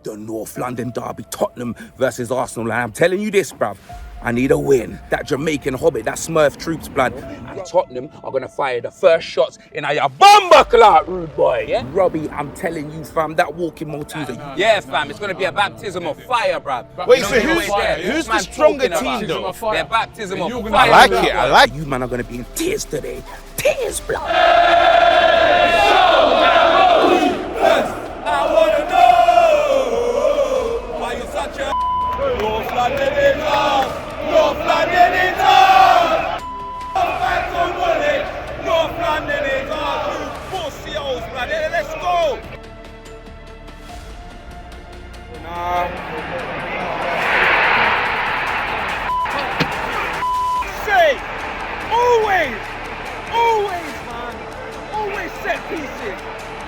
The North London derby, Tottenham versus Arsenal. And I'm telling you this, bruv. I need a win. That Jamaican hobbit, that Smurf troops, blood. And Tottenham are going to fire the first shots in a bomber clout, rude boy. Yeah? Robbie, I'm telling you, fam, that walking motif. Yeah, fam, it's going to be a baptism of fire, bruv. Wait, so who's the stronger team, though? Their baptism of fire. I like it, I like it. You man are going to be in tears today. Tears, blood. I wanna know why you're such a North London is up, North London is up. Fans don't want it. North London is up. You pussies, bloody. Let's go. Say, always, man, always set pieces.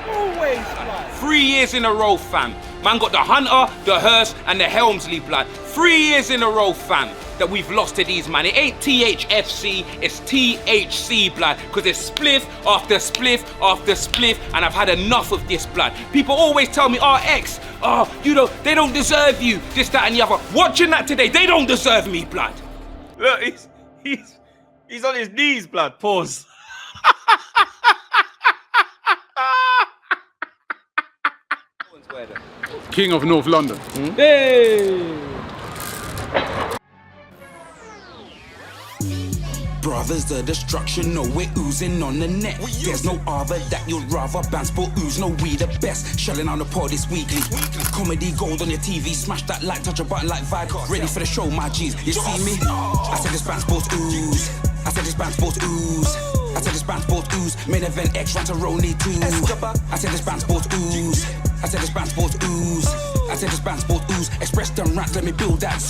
Always, blood. 3 years in a row, fam. Man got the Hunter, the Hearst, and the Helmsley, blood. 3 years in a row, fam, that we've lost to these, man. It ain't THFC, it's THC, blood. Because it's spliff after spliff after spliff, and I've had enough of this, blood. People always tell me, X, you know, they don't deserve you, this, that, and the other. Watching that today, they don't deserve me, blood. Look, he's on his knees, blood. Pause. King of North London. Hey! Brothers, the destruction, no, we're oozing on the net. There's no other that you'd rather ban sport ooze. No, we the best. Shelling on the pod this weekly. Comedy gold on your TV. Smash that like, touch a button like Vibe. Ready for the show, my G's. You see me? I said this ban sports ooze. I said this ban sports ooze. I said this ban sports ooze. Main event X Rantaroni 2. I said this ban sports ooze. I said this ban sports ooze. I said this ban sports ooze. Express them rats, let me build that.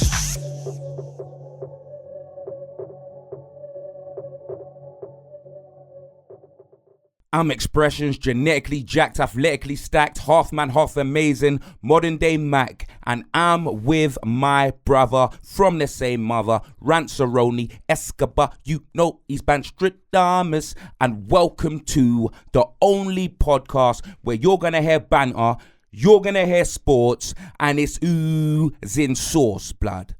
I'm Expressions, genetically jacked, athletically stacked, half man, half amazing, modern day Mac, and I'm with my brother from the same mother, Ranceroni Escobar. You know he's Banstradamus, and welcome to the only podcast where you're gonna hear banter, you're gonna hear sports, and it's oozing sauce, blood.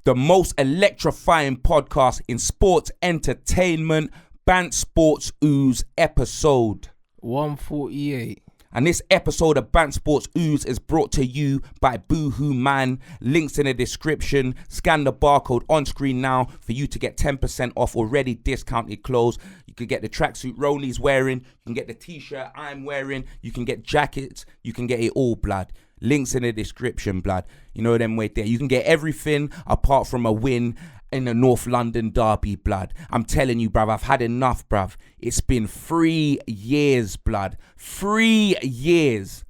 The most electrifying podcast in sports entertainment. Bant Sports Ooze episode 148. And this episode of Bant Sports Ooze is brought to you by Boohoo Man. Links in the description. Scan the barcode on screen now for you to get 10% off already discounted clothes. You can get the tracksuit Roni's wearing. You can get the t-shirt I'm wearing. You can get jackets. You can get it all, blood. Links in the description, blood. You know them way there. You can get everything apart from a win in the North London derby, blood. I'm telling you, bruv, I've had enough, bruv. It's been 3 years, blood. 3 years.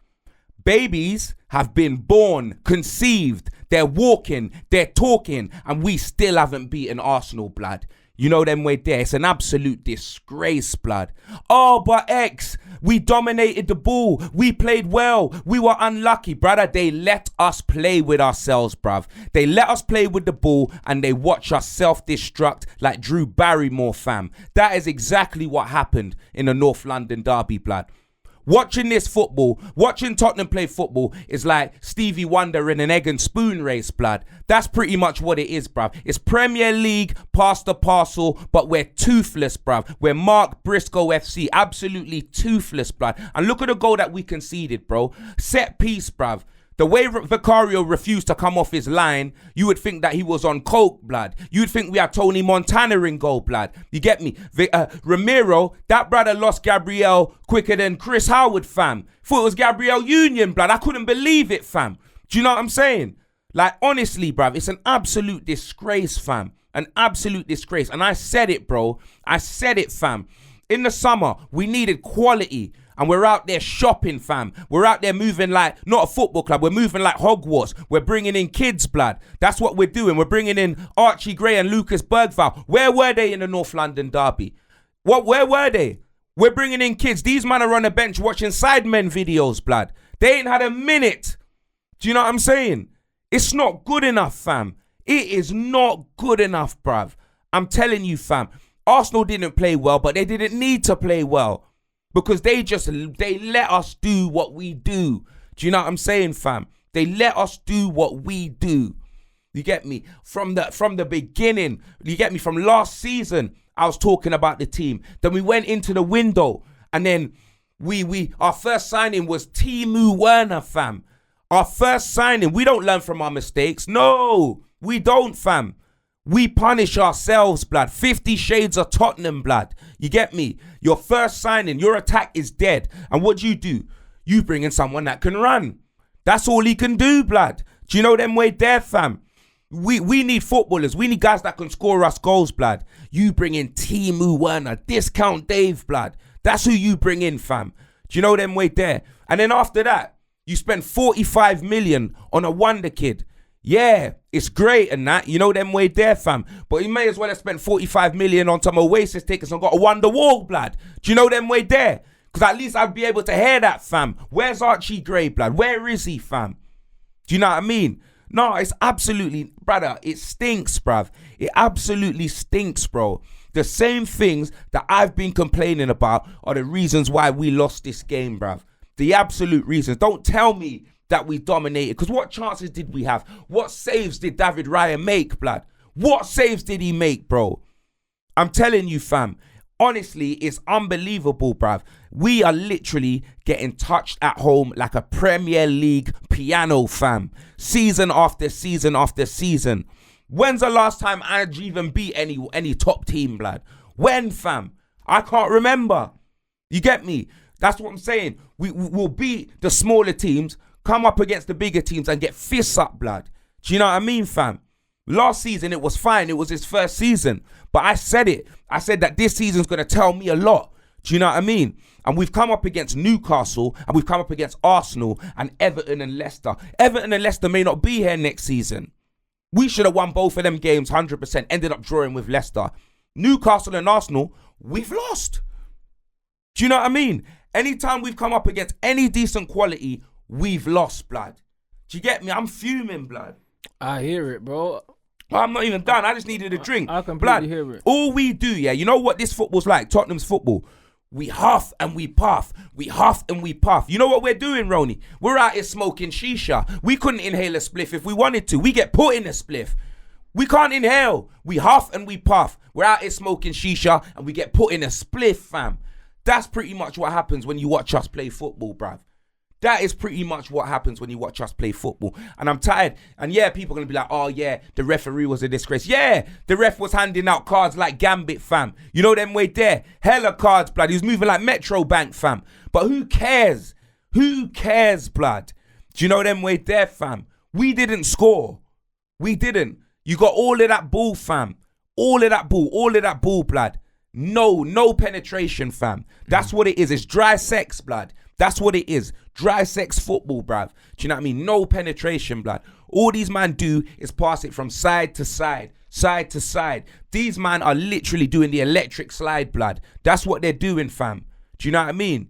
Babies have been born, conceived, they're walking, they're talking, and we still haven't beaten Arsenal, blood. You know them way there. It's an absolute disgrace, blood. Oh, but X, we dominated the ball. We played well. We were unlucky, brother. They let us play with ourselves, bruv. They let us play with the ball and they watch us self-destruct like Drew Barrymore, fam. That is exactly what happened in the North London derby, blood. Watching this football, watching Tottenham play football is like Stevie Wonder in an egg and spoon race, blood. That's pretty much what it is, bruv. It's Premier League, past the parcel, but we're toothless, bruv. We're Mark Briscoe FC, absolutely toothless, blood. And look at the goal that we conceded, bro. Set piece, bruv. The way Vicario refused to come off his line, you would think that he was on coke, blood. You'd think we had Tony Montana in goal, blood. You get me? Ramiro, that brother lost Gabriel quicker than Chris Howard, fam. Thought it was Gabriel Union, blood. I couldn't believe it, fam. Do you know what I'm saying? Like, honestly, bruv, it's an absolute disgrace, fam. An absolute disgrace. And I said it, bro. I said it, fam. In the summer, we needed quality. And we're out there shopping, fam. We're out there moving like, not a football club, we're moving like Hogwarts. We're bringing in kids, blood. That's what we're doing. We're bringing in Archie Gray and Lucas Bergvall. Where were they in the North London derby? Where were they? We're bringing in kids. These men are on the bench watching Sidemen videos, blood. They ain't had a minute. Do you know what I'm saying? It's not good enough, fam. It is not good enough, bruv. I'm telling you, fam. Arsenal didn't play well, but they didn't need to play well. Because they let us do what we do. Do you know what I'm saying, fam? They let us do what we do. You get me? From the beginning, you get me? From last season, I was talking about the team. Then we went into the window, and then our first signing was Timo Werner, fam. Our first signing. We don't learn from our mistakes. No, we don't, fam. We punish ourselves, blood. 50 Shades of Tottenham, blood. You get me? Your first signing, your attack is dead. And what do? You bring in someone that can run. That's all he can do, blood. Do you know them way there, fam? We need footballers. We need guys that can score us goals, blood. You bring in Timo Werner, discount Dave, blood. That's who you bring in, fam. Do you know them way there? And then after that, you spend 45 million on a wonder kid. Yeah, it's great and that. You know them way there, fam. But you may as well have spent 45 million on some Oasis tickets and got a wonder wall, blood. Do you know them way there? Because at least I'd be able to hear that, fam. Where's Archie Gray, blood? Where is he, fam? Do you know what I mean? No, it's absolutely, brother, it stinks, bruv. It absolutely stinks, bro. The same things that I've been complaining about are the reasons why we lost this game, bruv. The absolute reasons. Don't tell me that we dominated, because what chances did we have? What saves did David Raya make, blood? What saves did he make, bro? I'm telling you, fam. Honestly, it's unbelievable, bruv. We are literally getting touched at home like a Premier League piano, fam. Season after season after season. When's the last time I'd even beat any top team, blood? When, fam? I can't remember. You get me? That's what I'm saying. We'll beat the smaller teams, come up against the bigger teams and get fists up, blood. Do you know what I mean, fam? Last season, it was fine. It was his first season. But I said it. I said that this season's going to tell me a lot. Do you know what I mean? And we've come up against Newcastle, and we've come up against Arsenal and Everton and Leicester. Everton and Leicester may not be here next season. We should have won both of them games 100%, ended up drawing with Leicester. Newcastle and Arsenal, we've lost. Do you know what I mean? Anytime we've come up against any decent quality, we've lost, blood. Do you get me? I'm fuming, blood. I hear it, bro. I'm not even done. I just needed a drink. I completely hear it. All we do, yeah, you know what this football's like, Tottenham's football? We huff and we puff. We huff and we puff. You know what we're doing, Ronnie? We're out here smoking shisha. We couldn't inhale a spliff if we wanted to. We get put in a spliff. We can't inhale. We huff and we puff. We're out here smoking shisha and we get put in a spliff, fam. That's pretty much what happens when you watch us play football, bruv. That is pretty much what happens when you watch us play football. And I'm tired. And yeah, people are going to be like, oh yeah, the referee was a disgrace. Yeah, the ref was handing out cards like Gambit, fam. You know them way there. Hella cards, blood. He was moving like Metro Bank, fam. But who cares? Who cares, blood? Do you know them way there, fam? We didn't score. We didn't. You got all of that ball, fam. All of that ball, blood. No penetration, fam. That's what it is. It's dry sex, blood. That's what it is. Dry sex football, bruv. Do you know what I mean? No penetration, blood. All these man do is pass it from side to side, side to side. These man are literally doing the electric slide, blood. That's what they're doing, fam. Do you know what I mean?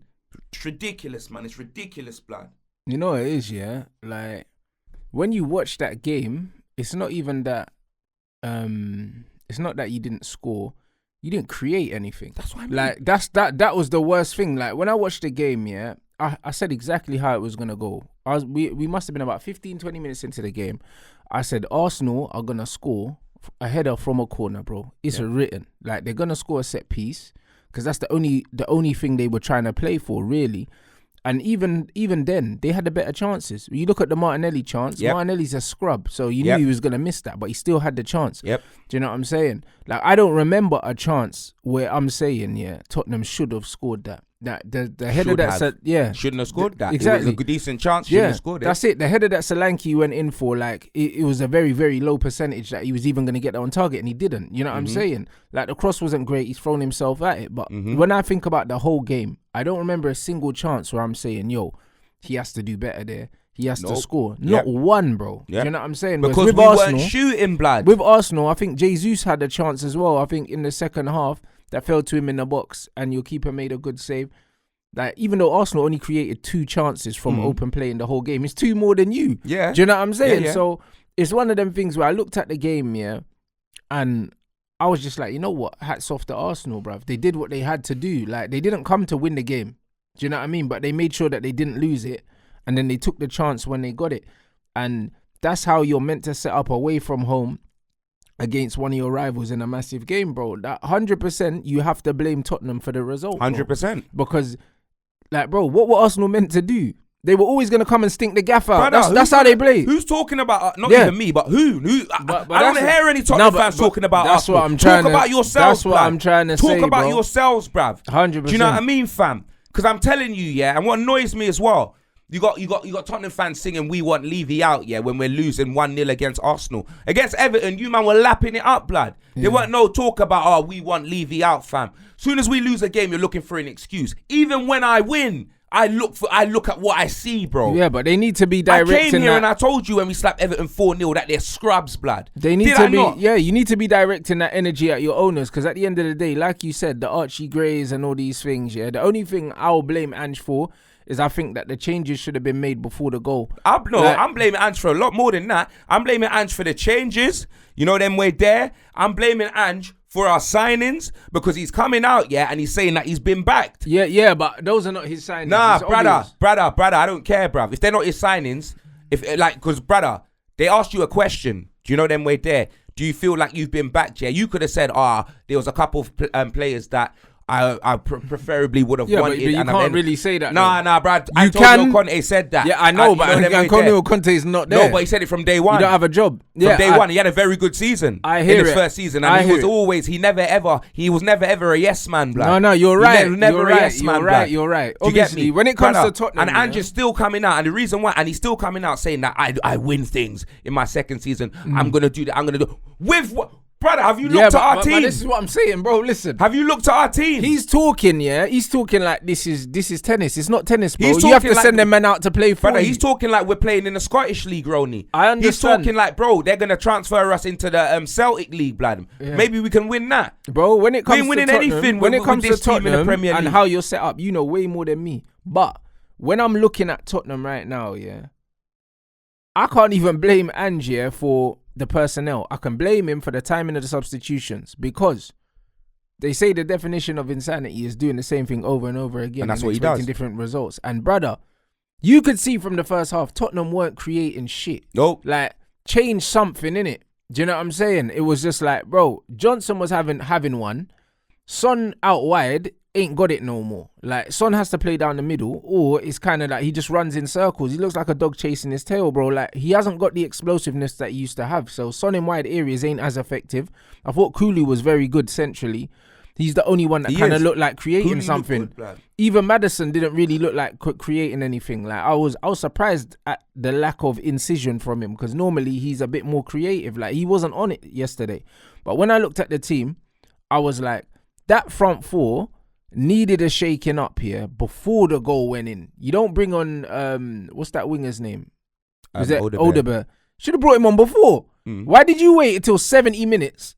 It's ridiculous, man. It's ridiculous, blood. You know what it is, yeah? Like, when you watch that game, it's not even that, it's not that you didn't score. You didn't create anything. That's what I mean. Like, that was the worst thing. Like, when I watched the game, yeah, I said exactly how it was going to go. We must have been about 15, 20 minutes into the game. I said, Arsenal are going to score a header from a corner, bro. It's written. Like, they're going to score a set piece because that's the only thing they were trying to play for, really. And even then, they had the better chances. You look at the Martinelli chance. Yep. Martinelli's a scrub, so you knew he was going to miss that, but he still had the chance. Yep. Do you know what I'm saying? Like, I don't remember a chance where I'm saying, yeah, Tottenham should have scored that. The header that said, yeah, shouldn't have scored that. Exactly. It was a good, decent chance. Shouldn't have scored it. That's it. The header that Solanke went in for, like, it was a very, very low percentage that he was even going to get that on target, and he didn't. You know what I'm saying? Like, the cross wasn't great. He's thrown himself at it. But when I think about the whole game, I don't remember a single chance where I'm saying, yo, he has to do better there. He has to score. Not one, bro. Yep. You know what I'm saying? Because with we Arsenal, weren't shooting, blood. With Arsenal, I think Jesus had a chance as well. I think in the second half, that fell to him in the box, and your keeper made a good save. Like, even though Arsenal only created 2 chances from open play in the whole game, it's 2 more than you. Yeah. Do you know what I'm saying? Yeah. So it's one of them things where I looked at the game, yeah, and I was just like, you know what? Hats off to Arsenal, bruv. They did what they had to do. Like, they didn't come to win the game. Do you know what I mean? But they made sure that they didn't lose it, and then they took the chance when they got it. And that's how you're meant to set up away from home against one of your rivals in a massive game, bro. That 100% you have to blame Tottenham for the result. 100%. Because, like, bro, what were Arsenal meant to do? They were always going to come and stink the gaff out. Brother, That's how they play. Who's talking about, not even me, but who? But I don't hear any Tottenham fans talking about that's Arsenal. What I'm trying Talk about yourselves, That's what I'm trying to say, Talk about bro. yourselves, bruv. 100%. Do you know what I mean, fam? Because I'm telling you, yeah, and what annoys me as well, you got Tottenham fans singing "We Want Levy Out," yeah, when we're losing 1-0 against Arsenal. Against Everton, you man were lapping it up, blood. There weren't no talk about, we want Levy out, fam. Soon as we lose a game, you're looking for an excuse. Even when I win, I look at what I see, bro. Yeah, but they need to be directing. I came here and I told you when we slapped Everton 4-0 that they're scrubs, blood. They need to be, you need to be directing that energy at your owners, because at the end of the day, like you said, the Archie Grays and all these things, yeah, the only thing I'll blame Ange for is I think that the changes should have been made before the goal. I'm blaming Ange for a lot more than that. I'm blaming Ange for the changes. You know them way there. I'm blaming Ange for our signings because he's coming out, yeah, and he's saying that he's been backed. Yeah, but those are not his signings. Nah, brother, I don't care, bruv. If they're not his signings, because brother, they asked you a question. Do you know them way there? Do you feel like you've been backed? Yeah, you could have said, there was a couple of players that I preferably would have wanted. But you can't really say that. Nah, Brad. Antonio Conte said that. Yeah, I know, but Antonio Conte is not there. No, but he said it from day one. You don't have a job. From day one, he had a very good season. I hear in his first season, and he was never ever a yes man, blood. No, you're right. He was never a yes man, blood. You're right. Do you get me? When it comes to Tottenham, and Ange's still coming out, and the reason why, and he's still coming out saying that I win things in my second season. I'm gonna do that. I'm gonna do with what? Brother, have you looked at our team? This is what I'm saying, bro. Listen. Have you looked at our team? He's talking, yeah. He's talking like this is tennis. It's not tennis, bro. You have to send them men out to play for you. He's talking like we're playing in the Scottish League, Ronnie. I understand. He's talking like, bro, they're gonna transfer us into the Celtic League, blood. Yeah. Maybe we can win that, bro. When it comes to winning Tottenham, anything, when it comes to Tottenham in the Premier League and how you're set up, you know way more than me. But when I'm looking at Tottenham right now, yeah, I can't even blame Ange for the personnel. I can blame him for the timing of the substitutions, because they say the definition of insanity is doing the same thing over and over again, and that's what he does, different results. And brother, you could see from the first half Tottenham weren't creating shit. Nope. Like, change something in it. Do you know what I'm saying? It was just like, bro, Johnson was having one. Son out wide ain't got it no more. Like, Son has to play down the middle, or it's kind of like he just runs in circles. He looks like a dog chasing his tail, bro. Like, he hasn't got the explosiveness that he used to have. So Son in wide areas ain't as effective. I thought Cooley was very good centrally. He's the only one that kind of looked like creating Cooley something. Good, even Maddison didn't really look like creating anything. Like, I was surprised at the lack of incision from him, because normally he's a bit more creative. Like, he wasn't on it yesterday. But when I looked at the team, I was like, that front four needed a shaking up here before the goal went in. You don't bring on what's that winger's name? Is it Odebear? Should have brought him on before. Why did you wait until 70 minutes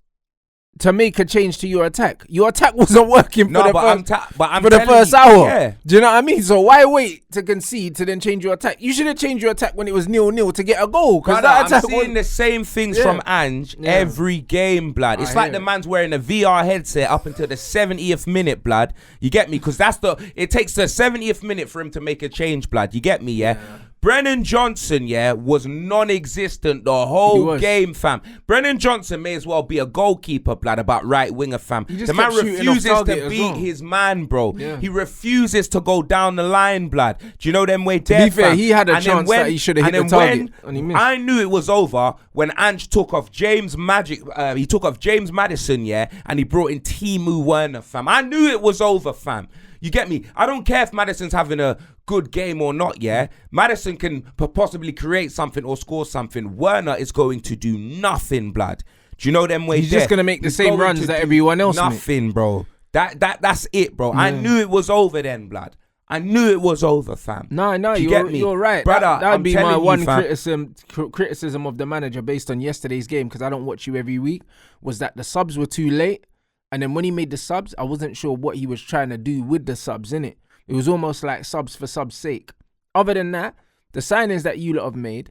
to make a change to your attack? Your attack wasn't working for the first hour. Yeah. Do you know what I mean? So why wait to concede to then change your attack? You should have changed your attack when it was 0-0 to get a goal. I'm seeing the same things from Ange every game, blood. It's like the man's wearing a VR headset up until the 70th minute, blood. You get me? Because it takes the 70th minute for him to make a change, blood. You get me, yeah? Brennan Johnson, was non-existent the whole game, fam. Brennan Johnson may as well be a goalkeeper, blood, about right winger, fam. The man refuses to beat his man, bro. Yeah. He refuses to go down the line, blood. Do you know them way there, To be fair, he had a chance that he should have hit the target. And he missed. I knew it was over when Ange took off James Madison, and he brought in Timo Werner, fam. I knew it was over, fam. You get me? I don't care if Maddison's having a good game or not, yeah? Maddison can possibly create something or score something. Werner is going to do nothing, blood. Do you know them ways? He's just going to make the same runs that everyone else makes. Nothing, bro. That's it, bro. Yeah. I knew it was over then, blood. I knew it was over, fam. No, you're right. Brother, that would be my one criticism of the manager based on yesterday's game, because I don't watch you every week, was that the subs were too late. And then when he made the subs, I wasn't sure what he was trying to do with the subs, innit? It was almost like subs for subs' sake. Other than that, the signings that you lot have made,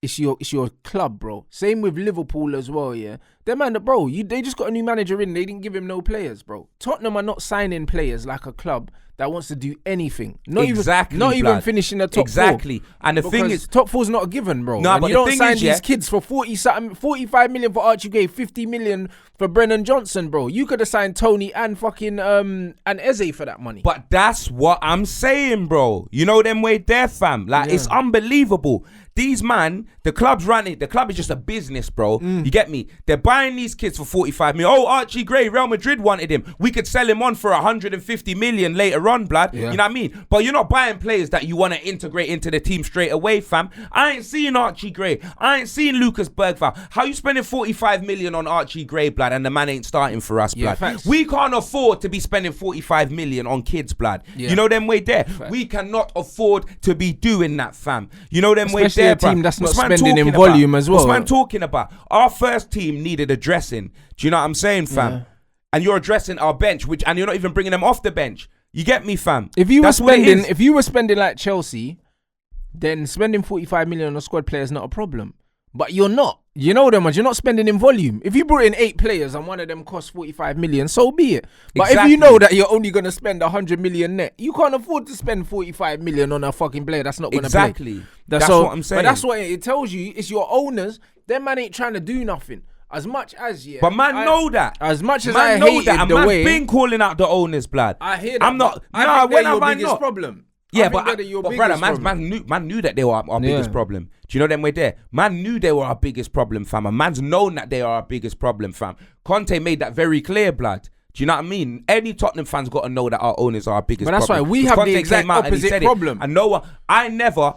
it's your club, bro. Same with Liverpool as well, yeah? They just got a new manager in. They didn't give him no players, bro. Tottenham are not signing players like a club that wants to do anything. Not Exactly, even blood. finishing the top Exactly. four. And the thing Because is, top four's not a given, bro. Nah, and but you the don't thing sign is, yeah- these kids for 45 million for Archie Gray, 50 million for Brennan Johnson, bro. You could have signed Tony and fucking and Eze for that money. but that's what I'm saying, bro. You know them way there, fam. Like, it's unbelievable. These man, the club's running. The club is just a business, bro. You get me? They're buying these kids for 45 million. Oh, Archie Gray, Real Madrid wanted him. We could sell him on for 150 million later on, blood. Yeah. You know what I mean? But you're not buying players that you want to integrate into the team straight away, fam. I ain't seeing Archie Gray. I ain't seeing Lucas Bergvall. How you spending 45 million on Archie Gray, blood, and the man ain't starting for us, blood? Facts. We can't afford to be spending 45 million on kids, blood. Yeah. You know them way there. We cannot afford to be doing that, fam. You know them way Especially there, a team bruv. that's not What's man spending in talking volume about? as well. What's man talking about? Our first team needed a dressing. Do you know what I'm saying, fam? Yeah. And you're addressing our bench, and you're not even bringing them off the bench. You get me, fam? If you That's what it is. if you were spending like Chelsea, then spending 45 million on a squad player is not a problem. But you're not. You know them ones. You're not spending in volume. If you brought in 8 players and one of them cost 45 million, so be it. But if you know that you're only going to spend 100 million net, you can't afford to spend 45 million on a fucking player that's not going to play. Exactly. That's what I'm saying. But that's what it tells you. It's your owners. Them man ain't trying to do nothing. As much as, But man know that. As much as man I know hated that. And the man's way... been calling out the owners, blood. I hear that. I'm not... I Nah, think when they're have your I biggest not? problem. Yeah, but brother, man knew that they were our biggest problem. Do you know them way there? Man knew they were our biggest problem, fam. And man's known that they are our biggest problem, fam. Conte made that very clear, blood. Do you know what I mean? Any Tottenham fans got to know that our owners are our biggest problem. But that's why we have the exact opposite problem. And no one, I never,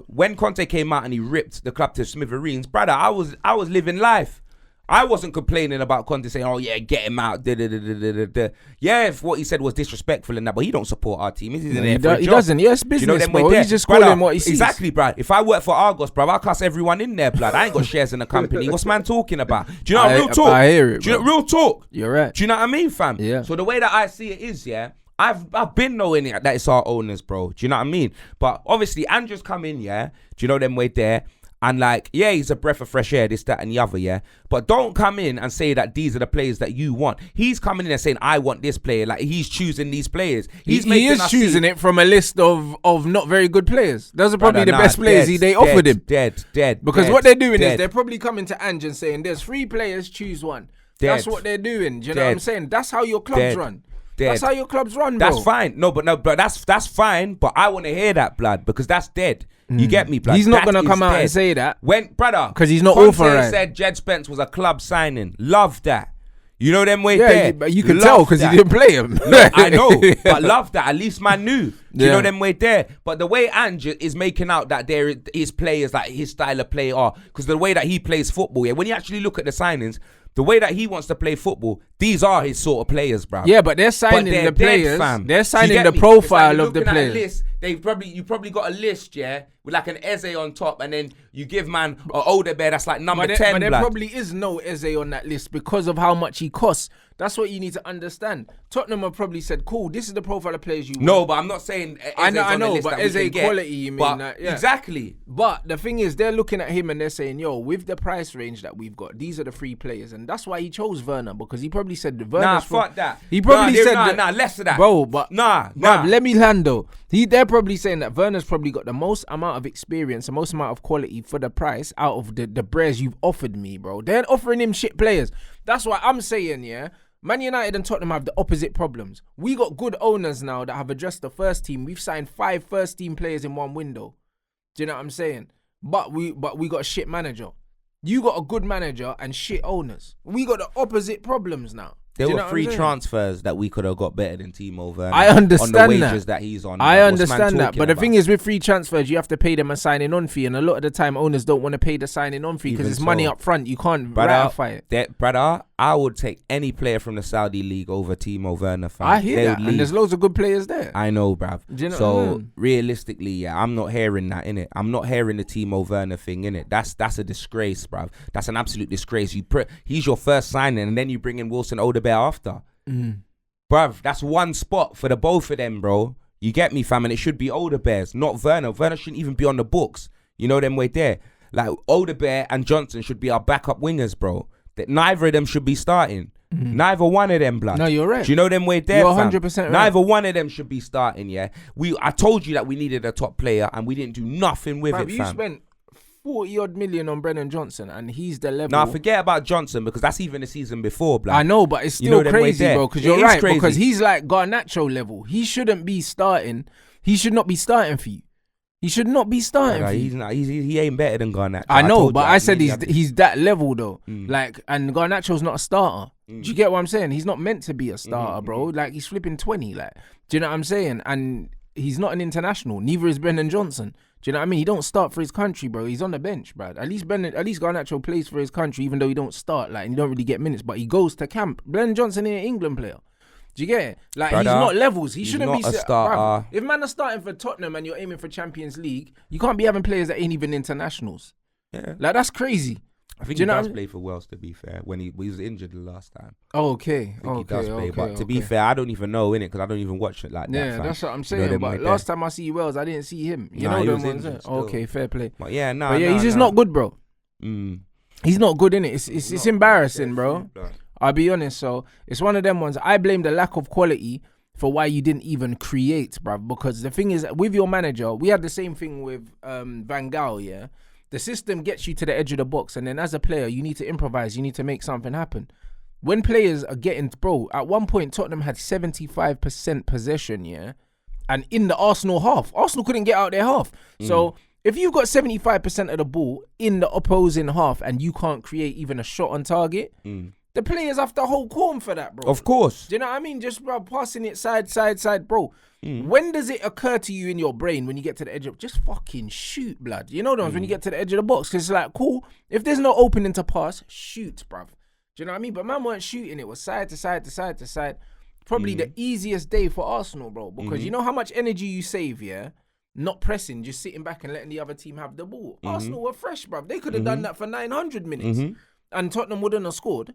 when Conte came out and he ripped the club to smithereens, brother, I was living life. I wasn't complaining about Conte saying, oh yeah, get him out. Yeah, if what he said was disrespectful and that, but he don't support our team. He's in there for a job. He doesn't. Yes, business, you know them bro. way He's just brother, calling what he sees. Exactly, bro. If I work for Argos, bro, I'll cuss everyone in there, blood. I ain't got shares in the company. What's man talking about? Do you know real talk? I hear it, Do you know real talk? You're right. Do you know what I mean, fam? Yeah. So the way that I see it is, yeah, I've been knowing it, that it's our owners, bro. Do you know what I mean? But obviously, Andrew's come in, yeah. Do you know them way there? And like, yeah, he's a breath of fresh air, this, that, and the other, yeah. But don't come in and say that these are the players that you want. He's coming in and saying, I want this player. Like, he's choosing these players. He is choosing it from a list of not very good players. Those are probably the best players they offered him. Dead. Because what they're doing is they're probably coming to Ange and saying, there's 3 players, choose one. That's what they're doing. Do you know what I'm saying? That's how your clubs run. That's how your clubs run, bro. That's fine. But that's fine. But I want to hear that, blood, because that's dead. You get me, blood? He's not going to come out and say that. When, brother, because he's not Conte authorized. Said Jed Spence was a club signing. Love that. You know them way yeah, there. But you can tell because he didn't play him. No, I know, but love that. At least man knew. Do you know them way there? But the way Ange is making out that there is players like his style of play are, because the way that he plays football, yeah. When you actually look at the signings, the way that he wants to play football, these are his sort of players, bro. Yeah, but they're signing the players. Fam. They're signing the profile of the players. List, you probably got a list, yeah, with like an Eze on top, and then you give man an older bear that's like number 10. But there probably is no Eze on that list because of how much he costs. That's what you need to understand. Tottenham have probably said, cool, this is the profile of players you want. No, but I'm not saying Eze's I know, on the list but that we Eze can quality, get, you mean? But exactly. But the thing is, they're looking at him and they're saying, yo, with the price range that we've got, these are the 3 players. And that's why he chose Werner, because he probably said Werner's Nah, fuck that. He probably said less of that. Bro, but nah. Let me land though. They're probably saying that Werner's probably got the most amount of experience, the most amount of quality for the price out of the Bears you've offered me, bro. They're offering him shit players. That's why I'm saying, yeah, Man United and Tottenham have the opposite problems. We got good owners now that have addressed the first team. We've signed 5 first team players in one window. Do you know what I'm saying? But we got a shit manager. You got a good manager and shit owners. We got the opposite problems now. There were 3 transfers that we could have got better than Timo Werner. I understand on the wages that he's on. I understand that. But the thing is, with free transfers, you have to pay them a signing on fee. And a lot of the time, owners don't want to pay the signing on fee because it's money up front. You can't ratify it. Brother, I would take any player from the Saudi league over Timo Werner. Fam. I hear that. And there's loads of good players there. I know, bruv. You know so, realistically, yeah, I'm not hearing that, innit? I'm not hearing the Timo Werner thing, innit? That's a disgrace, bruv. That's an absolute disgrace. He's your first signing, and then you bring in Wilson Odebear after. Bruv, that's one spot for the both of them, bro. You get me, fam? And it should be Odebears, not Werner. Werner shouldn't even be on the books. You know them way there. Like, Odebear and Johnson should be our backup wingers, bro. That neither of them should be starting. Neither one of them, blood. No, you're right. Do you know them way there, You're fam? 100% right. Neither one of them should be starting, yeah? I told you that we needed a top player and we didn't do nothing with it, You fam. spent 40 odd million on Brennan Johnson and he's the level. Now, forget about Johnson because that's even the season before, blood. I know, but it's You know still them way crazy, there. bro, because It you're is right. crazy. Because he's like Garnacho level. He shouldn't be starting. He should not be starting for you. He should not be starting for you. He ain't better than Garnacho. I know, told but you, I said he's that level though. Like, and Garnacho's not a starter. Do you get what I'm saying? He's not meant to be a starter, bro. Like, he's flipping 20. Like, do you know what I'm saying? And he's not an international. Neither is Brennan Johnson. Do you know what I mean? He don't start for his country, bro. He's on the bench, bro. At least Garnacho plays for his country, even though he don't start. Like, and he don't really get minutes, but he goes to camp. Brennan Johnson is an England player. Do you get it? Like, Brother, he's not levels. He he's shouldn't not be a starter. Bruv, if man are starting for Tottenham and you're aiming for Champions League, you can't be having players that ain't even internationals. Yeah. Like, that's crazy. I think Do you he know does what I mean? play for Wales, to be fair, when he was injured the last time. Oh, okay. I think he does play, but to be fair, I don't even know, innit, because I don't even watch it like that. Yeah, fam. that's what I'm You know saying. them But way last there. time I see Wales, I didn't see him. You Nah, know he them was ones. injured still. Okay, fair play. But yeah, But yeah, he's just not good, bro. Mm. He's not good, innit? It's embarrassing, bro. I'll be honest. So it's one of them ones. I blame the lack of quality for why you didn't even create, bruv. Because the thing is, with your manager, we had the same thing with Van Gaal, yeah? The system gets you to the edge of the box, and then as a player, you need to improvise. You need to make something happen. When players are getting, bro, at one point, Tottenham had 75% possession, yeah? And in the Arsenal half, Arsenal couldn't get out their half. So if you've got 75% of the ball in the opposing half and you can't create even a shot on target, the players have to hold corn for that, bro. Of course. Do you know what I mean? Just, bro, passing it side, bro. When does it occur to you in your brain when you get to the edge of, just fucking shoot, blood? You know those when you get to the edge of the box? Because it's like, cool, if there's no opening to pass, shoot, bruv. Do you know what I mean? But man weren't shooting. It was side to side. Probably the easiest day for Arsenal, bro. Because you know how much energy you save, yeah? Not pressing, just sitting back and letting the other team have the ball. Arsenal were fresh, bruv. They could have done that for 900 minutes. And Tottenham wouldn't have scored.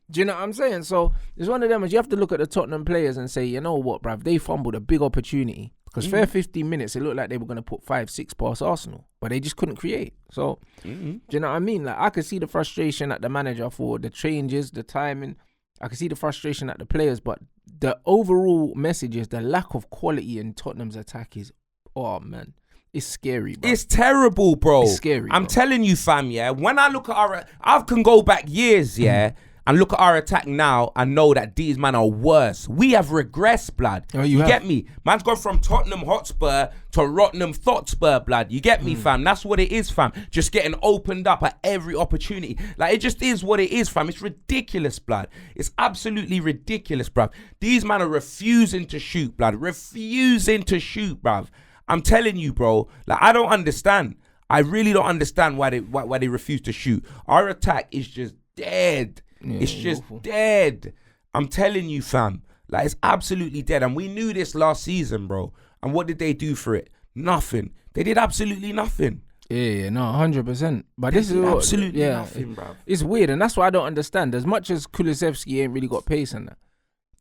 Do you know what I'm saying? So it's one of them, you have to look at the Tottenham players and say, you know what, bruv, they fumbled a big opportunity. Because fair 15 minutes, it looked like they were going to put 5-6 past Arsenal. But they just couldn't create. So, do you know what I mean? Like, I could see the frustration at the manager for the changes, the timing. I could see the frustration at the players. But the overall message is the lack of quality in Tottenham's attack is, oh, man. It's scary, bro. It's terrible, bro. It's scary, I'm bro. telling you, fam, yeah. When I look at I can go back years, yeah, and look at our attack now and know that these men are worse. We have regressed, blood. Oh, you have? Get me? Man's gone from Tottenham Hotspur to Rottenham Thotspur, blood. You get me, fam? That's what it is, fam. Just getting opened up at every opportunity. Like, it just is what it is, fam. It's ridiculous, blood. It's absolutely ridiculous, bruv. These men are refusing to shoot, blood. Refusing to shoot, bruv. I'm telling you, bro. Like, I don't understand. I really don't understand why they refuse to shoot. Our attack is just dead. Yeah, it's just awful. dead. I'm telling you, fam. Like, it's absolutely dead. And we knew this last season, bro. And what did they do for it? Nothing. They did absolutely nothing. Yeah, no, 100%. But this is absolutely yeah, nothing, bruv. It's weird, and that's what I don't understand. As much as Kulusevski ain't really got pace in that,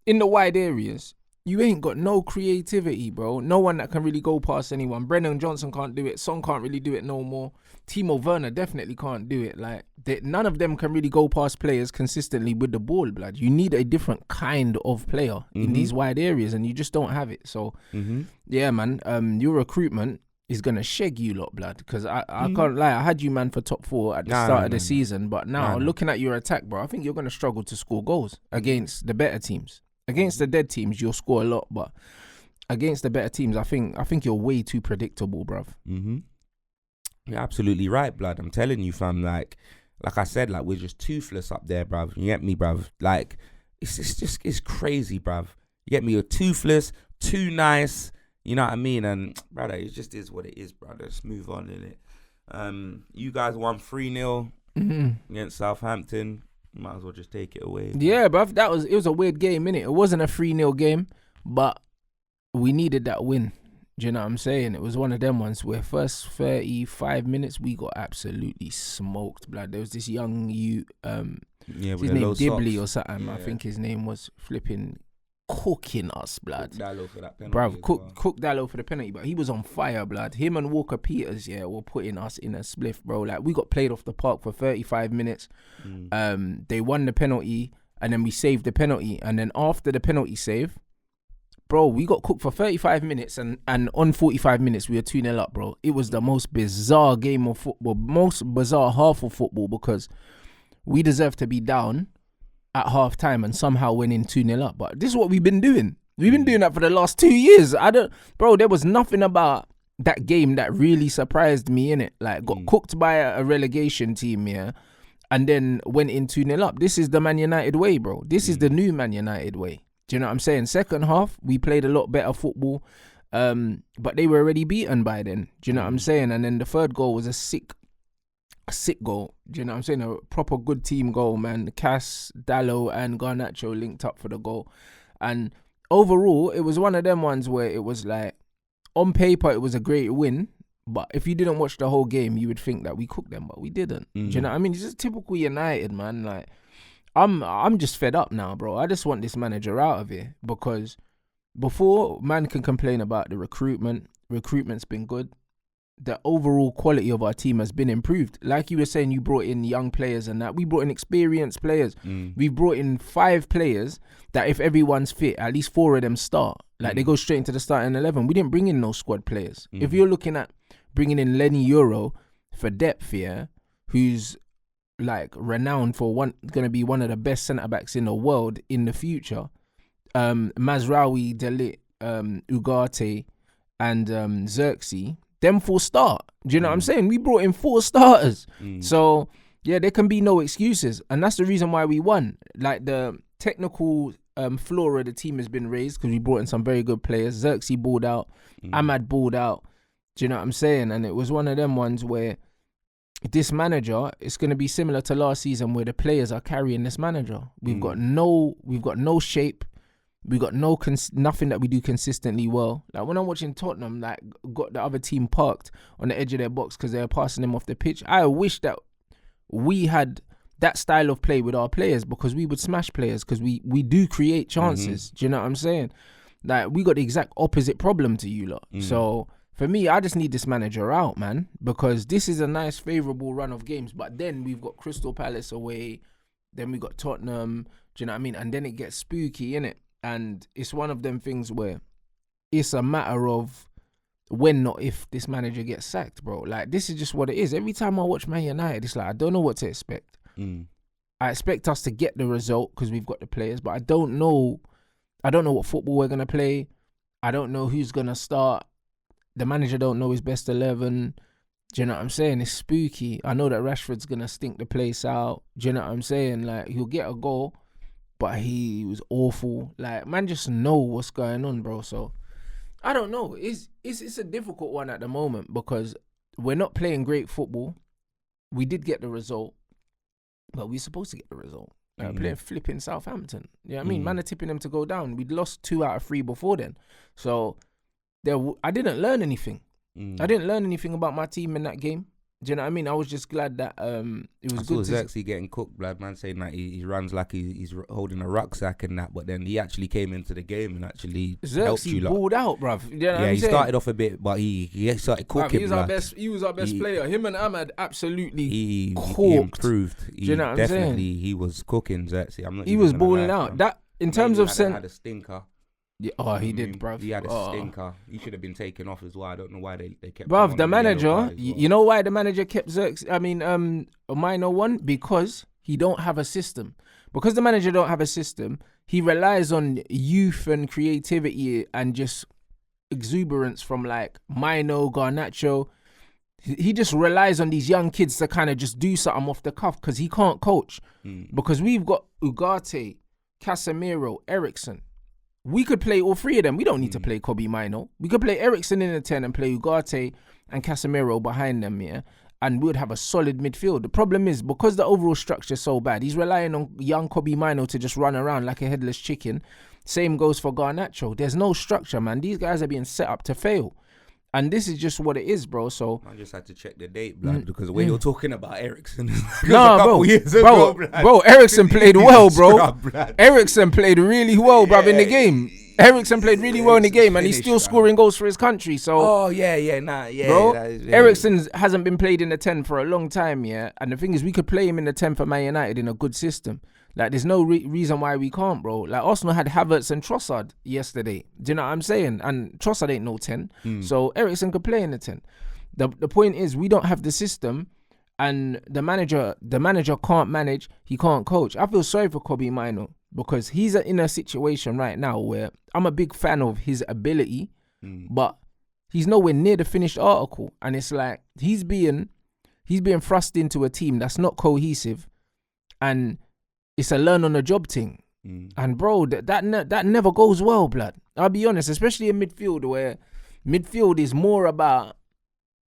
in the wide areas, you ain't got no creativity, bro. No one that can really go past anyone. Brennan Johnson can't do it. Son can't really do it no more. Timo Werner definitely can't do it. Like, none of them can really go past players consistently with the ball, blood. You need a different kind of player in these wide areas, and you just don't have it. So, yeah, man, your recruitment is going to shag you lot, blood. Because I can't lie, I had you, man, for top 4 at the start of the season. But now, looking at your attack, bro, I think you're going to struggle to score goals against the better teams. Against the dead teams, you'll score a lot, but against the better teams, I think you're way too predictable, bruv. You're absolutely right, blood. I'm telling you, fam. Like I said, like, we're just toothless up there, bruv. You get me, bruv? Like, it's crazy, bruv. You get me? You're toothless, too nice. You know what I mean? And brother, it just is what it is, brother. Let's move on in it. You guys won 3-0 against Southampton. Might as well just take it away. Yeah, bruv, it was a weird game, innit? It wasn't a 3-0 game, but we needed that win. Do you know what I'm saying? It was one of them ones where first 35 minutes we got absolutely smoked, blood. There was this young his name Dibley or something. I think his name was flipping cooking us, blood. Dallo for that penalty. Bruv, cook Dallo for the penalty, but he was on fire, blood. Him and Walker Peters, were putting us in a spliff, bro. Like, we got played off the park for 35 minutes. They won the penalty. and then we saved the penalty. And then after the penalty save, bro, we got cooked for 35 minutes, and on 45 minutes, we were 2-0 up, bro. It was the most bizarre game of football, most bizarre half of football, because we deserved to be down at half time and somehow went in 2-0 up. But this is what we've been doing. We've been doing that for the last 2 years. Bro, there was nothing about that game that really surprised me, innit? Like, got cooked by a relegation team, yeah, and then went in 2-0 up. This is the Man United way, bro. This is the new Man United way. Do you know what I'm saying? Second half, we played a lot better football, but they were already beaten by then. Do you know what I'm saying? And then the third goal was a sick goal. Do you know what I'm saying? A proper good team goal, man. Cass, Dallo, and Garnacho linked up for the goal. And overall, it was one of them ones where it was like, on paper, it was a great win. But if you didn't watch the whole game, you would think that we cooked them, but we didn't. Do you know what I mean? It's just typical United, man. Like, I'm just fed up now, bro. I just want this manager out of here, because before man can complain about the recruitment's been good. The overall quality of our team has been improved. Like you were saying, you brought in young players and that. We brought in experienced players. We've brought in 5 players that if everyone's fit, at least 4 of them start. Like they go straight into the starting 11. We didn't bring in no squad players. If you're looking at bringing in Lenny Euro for depth, yeah, who's like renowned for gonna be one of the best centre backs in the world in the future. Mazraoui, Delit, Ugarte, and Xerxes. Them 4 start. Do you know what I'm saying? We brought in 4 starters. So yeah, there can be no excuses, and that's the reason why we won. Like the technical floor of the team has been raised because we brought in some very good players. Xerxes balled out, Ahmad balled out. Do you know what I'm saying? And it was one of them ones where this manager, it's going to be similar to last season where the players are carrying this manager. We've got no shape. We got nothing that we do consistently well. Like when I'm watching Tottenham, like got the other team parked on the edge of their box because they were passing them off the pitch. I wish that we had that style of play with our players, because we would smash players, because we do create chances. Do you know what I'm saying? Like we got the exact opposite problem to you lot. So for me, I just need this manager out, man, because this is a nice, favourable run of games. But then we've got Crystal Palace away. Then we got Tottenham. Do you know what I mean? And then it gets spooky, innit? And it's one of them things where it's a matter of when, not if, this manager gets sacked, bro. Like, this is just what it is. Every time I watch Man United, it's like, I don't know what to expect. I expect us to get the result because we've got the players, but I don't know what football we're going to play. I don't know who's going to start. The manager don't know his best 11. Do you know what I'm saying? It's spooky. I know that Rashford's going to stink the place out. Do you know what I'm saying? Like, he'll get a goal, but he was awful. Like, man just know what's going on, bro. So, I don't know. It's a difficult one at the moment because we're not playing great football. We did get the result, but we're supposed to get the result. Like, playing flipping Southampton. You know what I mean? Man are tipping them to go down. We'd lost 2 out of 3 before then. So, I didn't learn anything. I didn't learn anything about my team in that game. Do you know what I mean? I was just glad that it was good. I saw Xerxes getting cooked, blood man, saying that he runs like he's holding a rucksack and that, but then he actually came into the game and actually helped you. Xerxes balled out, bruv. You know what I'm he saying? started off a bit, but he started cooking. He was our best player. Him and Ahmad absolutely cooked. He improved. Do you know what I'm saying? He was cooking Xerxes. He was balling out. That in terms of had a stinker. Yeah, he did, bruv. He had a stinker. He should have been taken off as well. I don't know why they kept. Bruv, the manager. You know why the manager kept Xerxes? I mean, Minor one, because he don't have a system. Because the manager don't have a system, he relies on youth and creativity and just exuberance from like Mino, Garnacho. He just relies on these young kids to kind of just do something off the cuff because he can't coach. Because we've got Ugarte, Casemiro, Ericsson. We could play all 3 of them. We don't need to play Kobe Mino. We could play Ericsson in the 10 and play Ugarte and Casemiro behind them, yeah? And we would have a solid midfield. The problem is, because the overall structure is so bad, he's relying on young Kobe Mino to just run around like a headless chicken. Same goes for Garnacho. There's no structure, man. These guys are being set up to fail. And this is just what it is, bro. So I just had to check the date, blood, because the way you're talking about Ericsson, bro, Ericsson played well, bro. Ericsson played really well, bro, in the game. Ericsson played really well in the game, and he's still scoring goals for his country. So, bro, Ericsson hasn't been played in the 10 for a long time, yeah. And the thing is, we could play him in the 10 for Man United in a good system. Like, there's no reason why we can't, bro. Like, Arsenal had Havertz and Trossard yesterday. Do you know what I'm saying? And Trossard ain't no 10. So Eriksen could play in the 10. The point is, we don't have the system, and the manager can't manage, he can't coach. I feel sorry for Kobe Mino because he's in a situation right now where I'm a big fan of his ability, but he's nowhere near the finished article. And it's like, he's being thrust into a team that's not cohesive, and it's a learn on the job thing. And bro, that never goes well, blood. I'll be honest, especially in midfield, where midfield is more about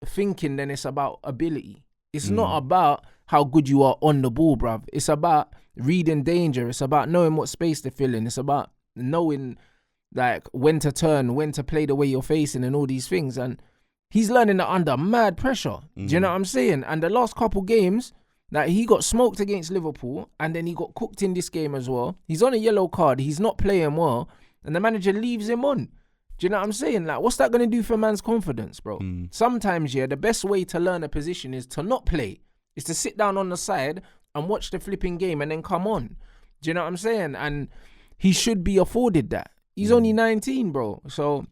thinking than it's about ability. It's not about how good you are on the ball, bruv. It's about reading danger. It's about knowing what space to fill in. It's about knowing like when to turn, when to play the way you're facing and all these things. And he's learning that under mad pressure. Do you know what I'm saying? And the last couple games, like, he got smoked against Liverpool and then he got cooked in this game as well. He's on a yellow card. He's not playing well. And the manager leaves him on. Do you know what I'm saying? Like, what's that going to do for man's confidence, bro? Sometimes, the best way to learn a position is to not play. Is to sit down on the side and watch the flipping game and then come on. Do you know what I'm saying? And he should be afforded that. He's only 19, bro. So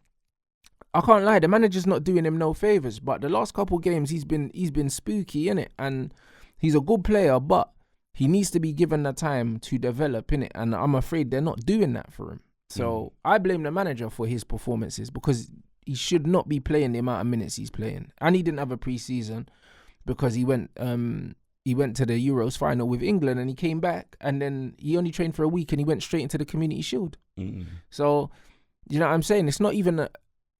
I can't lie, the manager's not doing him no favours. But the last couple games, he's been spooky, innit? And he's a good player, but he needs to be given the time to develop, innit? And I'm afraid they're not doing that for him. So I blame the manager for his performances because he should not be playing the amount of minutes he's playing. And he didn't have a pre-season because he went to the Euros final with England and he came back and then he only trained for a week and he went straight into the Community Shield. So, you know what I'm saying? It's not even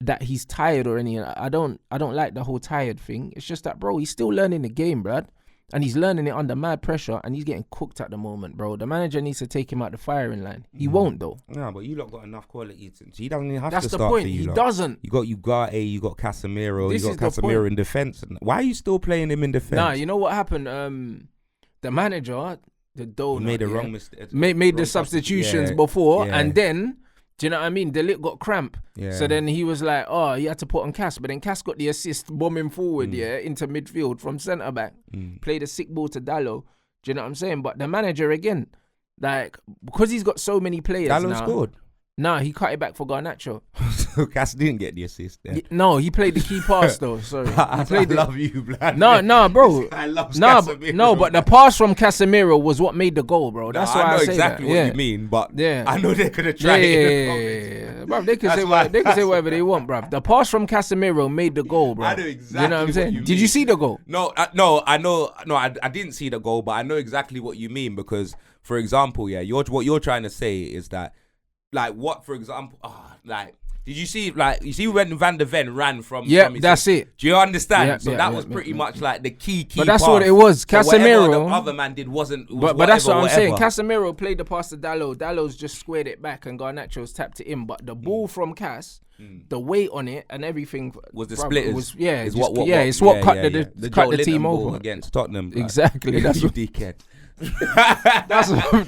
that he's tired or anything. I don't like the whole tired thing. It's just that, bro, he's still learning the game, bruh. And he's learning it under mad pressure and he's getting cooked at the moment, bro. The manager needs to take him out the firing line. He won't, though. No, but you lot got enough quality. He doesn't even have That's to the start point. for you He lot. doesn't. You got Ugarte, you got Casemiro, This you is got the Casemiro point. in defence. Why are you still playing him in defence? Nah, you know what happened? The manager, the donut, He made a wrong mistake. made the substitutions before, and then, do you know what I mean? The lit got cramp. Yeah. So then he was like, oh, he had to put on Cass. But then Cass got the assist bombing forward, into midfield from centre back. Played a sick ball to Dallo. Do you know what I'm saying? But the manager, again, like, because he's got so many players Dallo now. scored. Nah, he cut it back for Garnacho. So Cass didn't get the assist then. No, he played the key pass though. Sorry, he played I love you, blood. No, bro. I love Casemiro. No, but the pass from Casemiro was what made the goal, bro. That's why I know say exactly that. what you mean, but Yeah. I know they could have tried Yeah. Bruv, they can say whatever they want, bruv. The pass from Casemiro made the goal, bro. I know exactly You know what I'm saying? Did you see the goal? I didn't see the goal, but I know exactly what you mean because, for example, what you're trying to say is that, like, what, for example, did you see, when Van der Ven ran from... Yeah, from his, that's it. Do you understand? Yeah, so yeah, that yeah, was yeah, pretty yeah, much like the key But that's pass. what it was. So whatever Casemiro... the other man did wasn't... But that's what I'm saying. Casemiro played the pass to Dallo. Dallo's just squared it back and Garnacho's tapped it in. But the ball from Cass, the weight on it and everything... Was the splitters. It's what cut the team over. Against Tottenham. Exactly. That's you dickhead.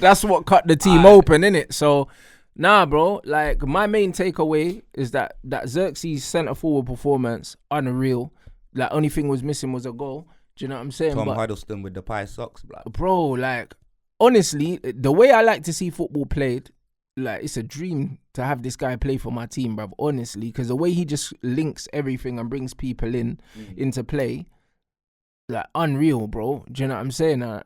That's what cut the team open, innit? So... Nah, bro, like, my main takeaway is that Xerxes' centre-forward performance, unreal. Like, only thing was missing was a goal. Do you know what I'm saying? Tom Hiddleston with the pie socks, blood. Bro, like, honestly, the way I like to see football played, like, it's a dream to have this guy play for my team, bruv, honestly, because the way he just links everything and brings people into play, like, unreal, bro. Do you know what I'm saying? I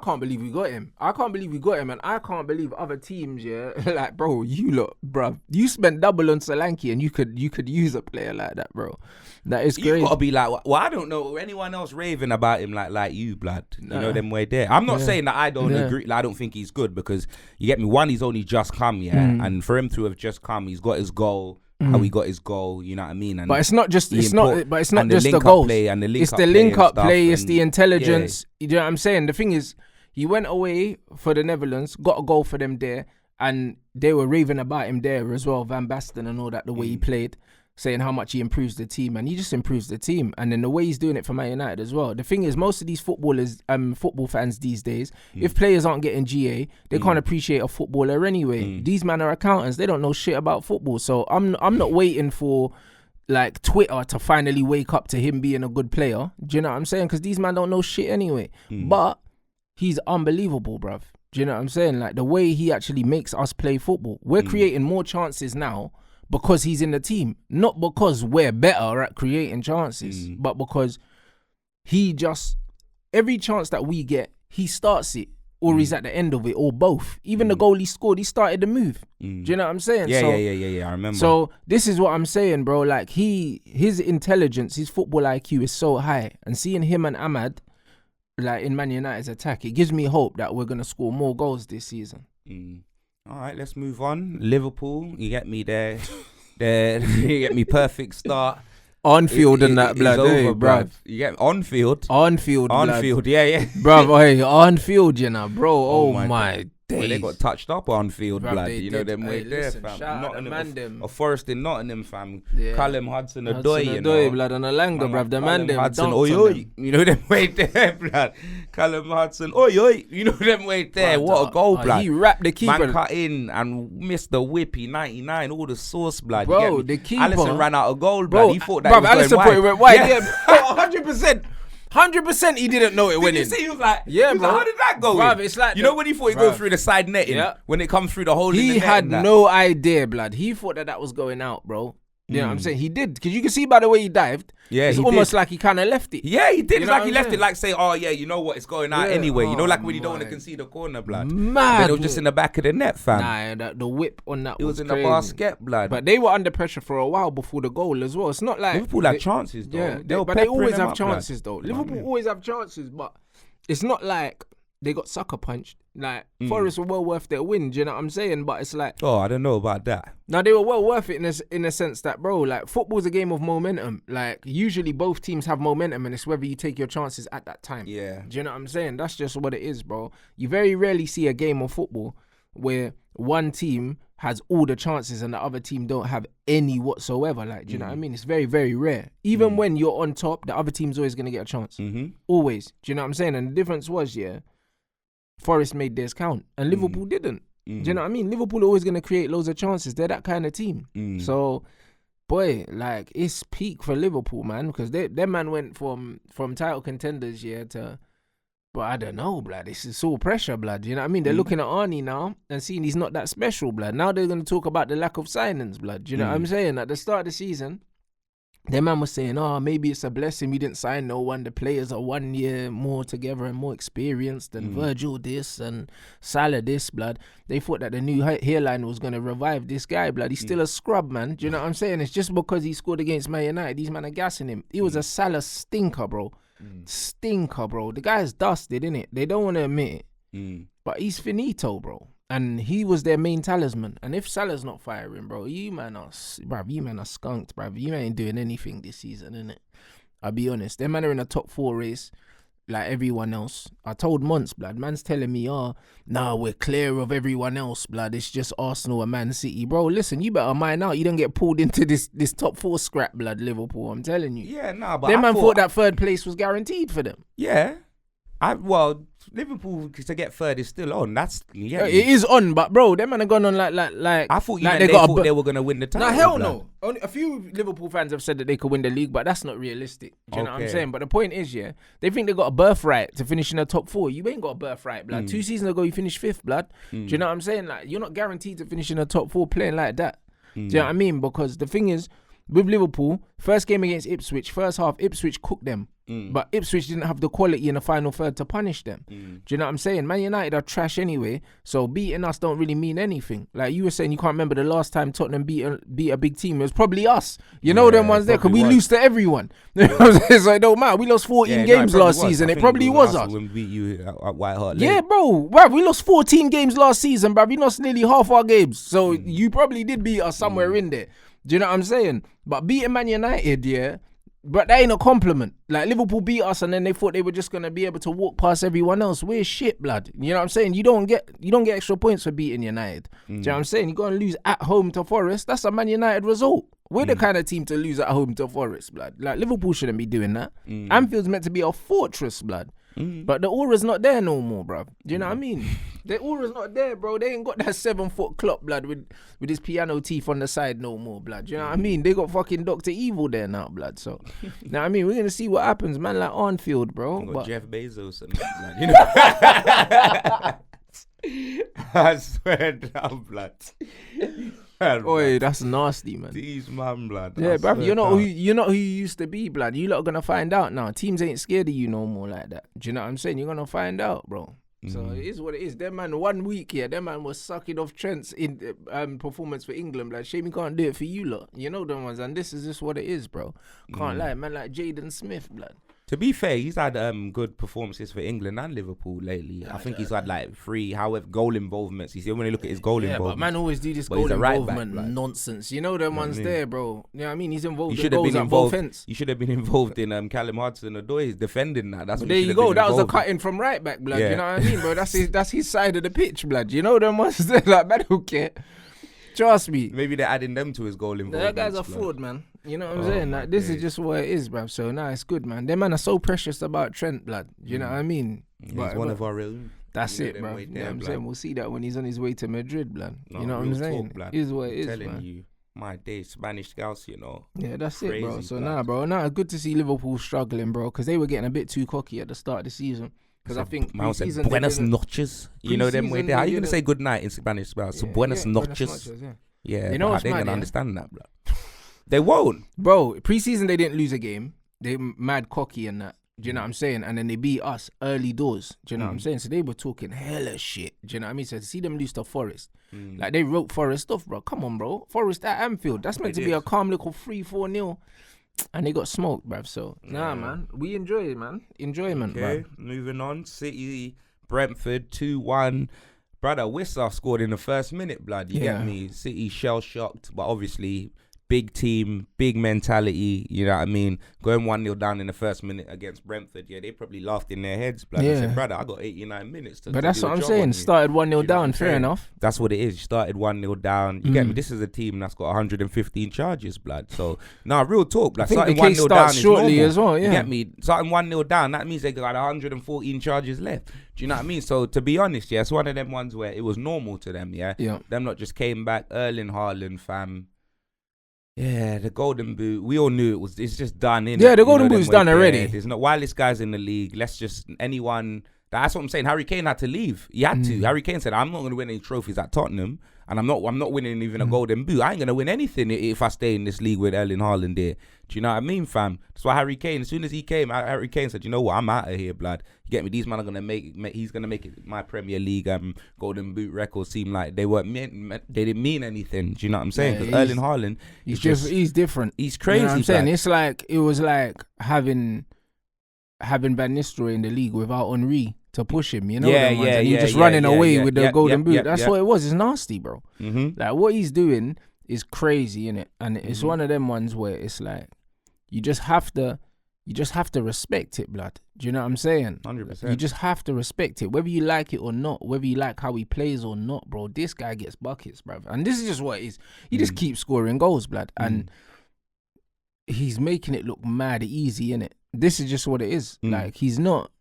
can't believe we got him. And I can't believe other teams, like, bro, you lot, bruv, you spent double on Solanke and you could use a player like that, bro. That is crazy. You gotta be like, well, I don't know anyone else raving about him like you, blood. You know them way there. I'm not saying that I don't agree. Like, I don't think he's good because you get me. One, he's only just come, and for him to have just come, he's got his goal. How he got his goal, you know what I mean? And but it's not just just the link-up goals. Play and it's the link-up play, it's the intelligence. You know what I'm saying? The thing is, he went away for the Netherlands, got a goal for them there, and they were raving about him there as well, Van Basten and all that, the way he played, saying how much he improves the team, and he just improves the team. And then the way he's doing it for Man United as well. The thing is, most of these football fans these days, if players aren't getting GA, they can't appreciate a footballer anyway. These men are accountants, they don't know shit about football. So I'm not waiting for, like, Twitter to finally wake up to him being a good player. Do you know what I'm saying? Because these men don't know shit anyway. But he's unbelievable, bruv. Do you know what I'm saying? Like the way he actually makes us play football. We're creating more chances now because he's in the team. Not because we're better at creating chances, but because he just, every chance that we get, he starts it. Or he's at the end of it, or both. Even the goal he scored, he started the move. Do you know what I'm saying? Yeah, I remember. So this is what I'm saying, bro. Like his intelligence, his football IQ is so high. And seeing him and Ahmad, like in Man United's attack, it gives me hope that we're gonna score more goals this season. All right, let's move on. Liverpool, you get me there. You get me perfect start. On field and that, blood, over, bruv. You get on field. On field, yeah. Bruv, hey, on field, you know, bro. Oh my days. Well, they got touched up on field, Bruv, blood. they You know did. them way Hey, there, listen, fam. shout out to Mandem. A Forest in Nottingham, fam. Yeah. Callum Hudson-Odoi, you Odoi, know. blood, and Alanga, bruv. The man them Hudson, dunked oi, on oi. them. You know them way there, blood. Callum Hudson, oi, oi. You know them way there. Bruv, What a goal, blood. He wrapped the keeper. Man cut in and missed the whippy 99, all the sauce, blood. Bro, You get me? the keeper- Alisson ran out of goal, Bro, blood. He thought that bruv, it was Alisson going thought it went wide. Yeah. 100%. 100% he didn't know it went Did in. you see? He was like, Yeah, he was bro. like, how did that go Bruv, in? it's like you the- know when he thought he'd go bruv. through the side netting? Yeah. When it comes through the hole in the He net had and that. no idea, blood. He thought that was going out, bro. You know what I'm saying? He did. Because you can see by the way he dived. Yeah, it's he almost did. like he kind of left it. Yeah, he did. You It's know like what he I'm left saying? it like say, oh yeah, you know what, it's going out Yeah. anyway. You know, like Oh when you don't want to my. concede a corner, blood. Mad. But it was just in the back of the net, fam. Nah, the whip on that It was in crazy. the basket, blood. But they were under pressure for a while before the goal as well. It's not like Liverpool had chances, though. Yeah, They were but they peppering always them have up, blood. chances, though. You know what I Liverpool mean? always have chances, but it's not like they got sucker punched. Like Forest were well worth their win. Do you know what I'm saying? But it's like Oh, I don't know about that. now they were well worth it in a sense that, bro, like football's a game of momentum. Like usually both teams have momentum, and it's whether you take your chances at that time. Yeah. Do you know what I'm saying? That's just what it is, bro. You very rarely see a game of football where one team has all the chances and the other team don't have any whatsoever. Like, do you know what I mean? It's very, very rare. Even when you're on top, the other team's always going to get a chance. Always. Do you know what I'm saying? And the difference was, Forest made theirs count and Liverpool didn't. Do you know what I mean? Liverpool are always going to create loads of chances. They're that kind of team. So, boy, like, it's peak for Liverpool, man, because their man went from title contenders, to... But I don't know, blood. This is all pressure, blood. You know what I mean? They're looking at Arnie now and seeing he's not that special, blood. Now they're going to talk about the lack of signings, blood. You know what I'm saying? At the start of the season, their man was saying, maybe it's a blessing we didn't sign no one. The players are 1 year more together and more experienced than Virgil this and Salah this, blood. They thought that the new hairline was going to revive this guy, blood. He's still a scrub, man. Do you know what I'm saying? It's just because he scored against Man United. These men are gassing him. He was a Salah stinker, bro. Stinker, bro. The guy's dusted, innit? They don't want to admit it. But he's finito, bro. And he was their main talisman. And if Salah's not firing, bro, you man are skunked, bruv. You ain't doing anything this season, innit? I'll be honest. Them man are in a top 4 race like everyone else. I told Monts, blood. Man's telling me, we're clear of everyone else, blood. It's just Arsenal and Man City. Bro, listen, you better mind out. You don't get pulled into this top 4 scrap, blood, Liverpool. I'm telling you. Yeah, nah, but Them man thought that third place was guaranteed for them. Yeah. Liverpool to get third is still on. That's It is on, but bro, them man have gone on like I thought like they thought they were gonna win the title. Nah, hell blood. no. Only a few Liverpool fans have said that they could win the league, but that's not realistic. Do you know what I'm Okay. saying? But the point is, they think they got a birthright to finish in the top 4. You ain't got a birthright, blood. 2 seasons ago, you finished 5th, blood. Do you know what I'm saying? Like, you're not guaranteed to finish in the top 4 playing like that. Do you know what I mean? Because the thing is, with Liverpool, first game against Ipswich, first half, Ipswich cooked them. But Ipswich didn't have the quality in the final third to punish them. Do you know what I'm saying? Man United are trash anyway, so beating us don't really mean anything. Like you were saying, you can't remember the last time Tottenham beat a big team. It was probably us. You know them ones there, because we lose to everyone. You know what I'm saying? So it don't matter. We lost 14 games last season. It probably was us. When we beat you at White Hart Lane. Yeah, bro. We lost 14 games last season, bro. We lost nearly half our games. So you probably did beat us somewhere in there. Do you know what I'm saying? But beating Man United, but that ain't a compliment. Like, Liverpool beat us and then they thought they were just gonna be able to walk past everyone else. We're shit, blood. You know what I'm saying? You don't get extra points for beating United. Do you know what I'm saying? You're gonna lose at home to Forest. That's a Man United result. We're the kind of team to lose at home to Forest, blood. Like, Liverpool shouldn't be doing that. Anfield's meant to be a fortress, blood. But the aura's not there no more, bro. Do you know what I mean? The aura's not there, bro. They ain't got that 7-foot clock, blood, with his piano teeth on the side no more, blood. Do you know what I mean? They got fucking Dr. Evil there now, blood. So, you know what I mean? We're going to see what happens, man, like Arnfield, bro. Got But Jeff Bezos and that, you know. I swear down, blood. Oi, that's nasty, man. These man, blood. Yeah, I bruv, swear you're not down. who you used to be, blood. You lot are gonna find out now. Teams ain't scared of you no more like that. Do you know what I'm saying? You're gonna find out, bro. So it is what it is. Them man, 1 week, them man was sucking off Trent's in performance for England. Like, shame he can't do it for you lot. You know them ones, and this is just what it is, bro. Can't lie, man. Like Jaden Smith, blood. To be fair, he's had good performances for England and Liverpool lately. I think he's had like 3, however, goal involvements. You see, when you look at his goal Yeah, involvement. but man always do this But goal he's a right back, involvement blood. nonsense. You know them ones there, bro. You know what I mean? He's involved You in should have goals been at both involved. ends. You should have been involved in Callum Hudson-Odoi defending that. That's what There you should have go. been That was a involved in. cutting from right back, blood. Yeah. You know what I mean, bro? That's his side of the pitch, blood. You know them ones there, like, man, who care? Trust me. Maybe they're adding them to his goal involvement. That guy's a fraud, man. You know what I'm saying? Like, this is just what it is, bruv. So, it's good, man. Them man are so precious about Trent, blood. You know what I mean? He's one of our real. That's you know it, them bro. way You know there, what I'm blood. saying? We'll see that when he's on his way to Madrid, blood. No, You know what real I'm saying? talk, blood. It is what it is, Telling man. you, my day, Spanish scouts, you know. Yeah, that's it, bro. Crazy, So, blood. bro. Good to see Liverpool struggling, bro, because they were getting a bit too cocky at the start of the season. Because I think Man said pre-season they buenos didn't- noches. You know them way pre-season there. How they you gonna didn't- say good night in Spanish? Well, so Yeah, buenos yeah, noches. yeah. Yeah, You know but what's they ain't mad, gonna yeah? understand that, blood. They won't. Bro, preseason they didn't lose a game. They mad cocky and that. Do you know what I'm saying? And then they beat us early doors. Do you know what I'm saying? So they were talking hella shit. Do you know what I mean? So to see them lose to Forest. Like they wrote Forest off, bro. Come on, bro. Forest at Anfield. That's meant to be a calm little 3-4-0. And they got smoked, bruv. So, man. We enjoy it, man. Enjoyment, Okay, bruv. moving on. City, Brentford, 2-1. Brother, Wissa scored in the first minute, blood. You Yeah. get me? City shell-shocked, but obviously big team, big mentality, you know what I mean? Going 1-0 down in the first minute against Brentford, yeah, they probably laughed in their heads, blood. They Yeah. said, brother, I got 89 minutes to But to that's do what a I'm job saying. on you." Started 1-0 You know what down. I'm Fair saying? enough. That's what it is. You started 1-0 down. You get me? This is a team that's got 115 charges, blood. So, real talk. Like, I think starting the case 1-0 down starts is shortly normal. as well, You yeah. get me? Starting 1-0 down, that means they got 114 charges left. Do you know what I mean? So, to be honest, yeah, it's one of them ones where it was normal to them, yeah? Yeah. Them not just came back. Erling Haaland, fam. Yeah, the Golden Boot. We all knew it's just done, innit? Yeah, the You know, Golden them Boot's way done there. already. There's not, while this guy's in the league, let's just, anyone, that's what I'm saying. Harry Kane had to leave. He had to. Harry Kane said, I'm not going to win any trophies at Tottenham, and I'm not winning even a Golden Boot. I ain't going to win anything if I stay in this league with Erling Haaland there. Do you know what I mean, fam? That's why Harry Kane, as soon as he came, Harry Kane said, you know what, I'm out of here, blood. You get me? These men are going to he's going to make it my Premier League Golden Boot records seem like they didn't mean anything. Do you know what I'm saying? Because Erling Haaland, He's different. He's crazy. You know what I'm saying? blood. It's like, it was like having Van Nistelrooy in the league without Henry to push him, you know? Yeah, them ones, yeah, and he yeah, just yeah, running yeah, away yeah, with the yeah, Golden yeah, Boot. yeah, That's yeah. what it was. It's nasty, bro. Mm-hmm. Like, what he's doing is crazy, innit? And it's one of them ones where it's like, you just have to respect it, blood. Do you know what I'm saying? 100%. You just have to respect it, whether you like it or not, whether you like how he plays or not, bro. This guy gets buckets, bruv. And this is just what it is. He just keeps scoring goals, blood. And he's making it look mad easy, innit? This is just what it is. Like, he's not,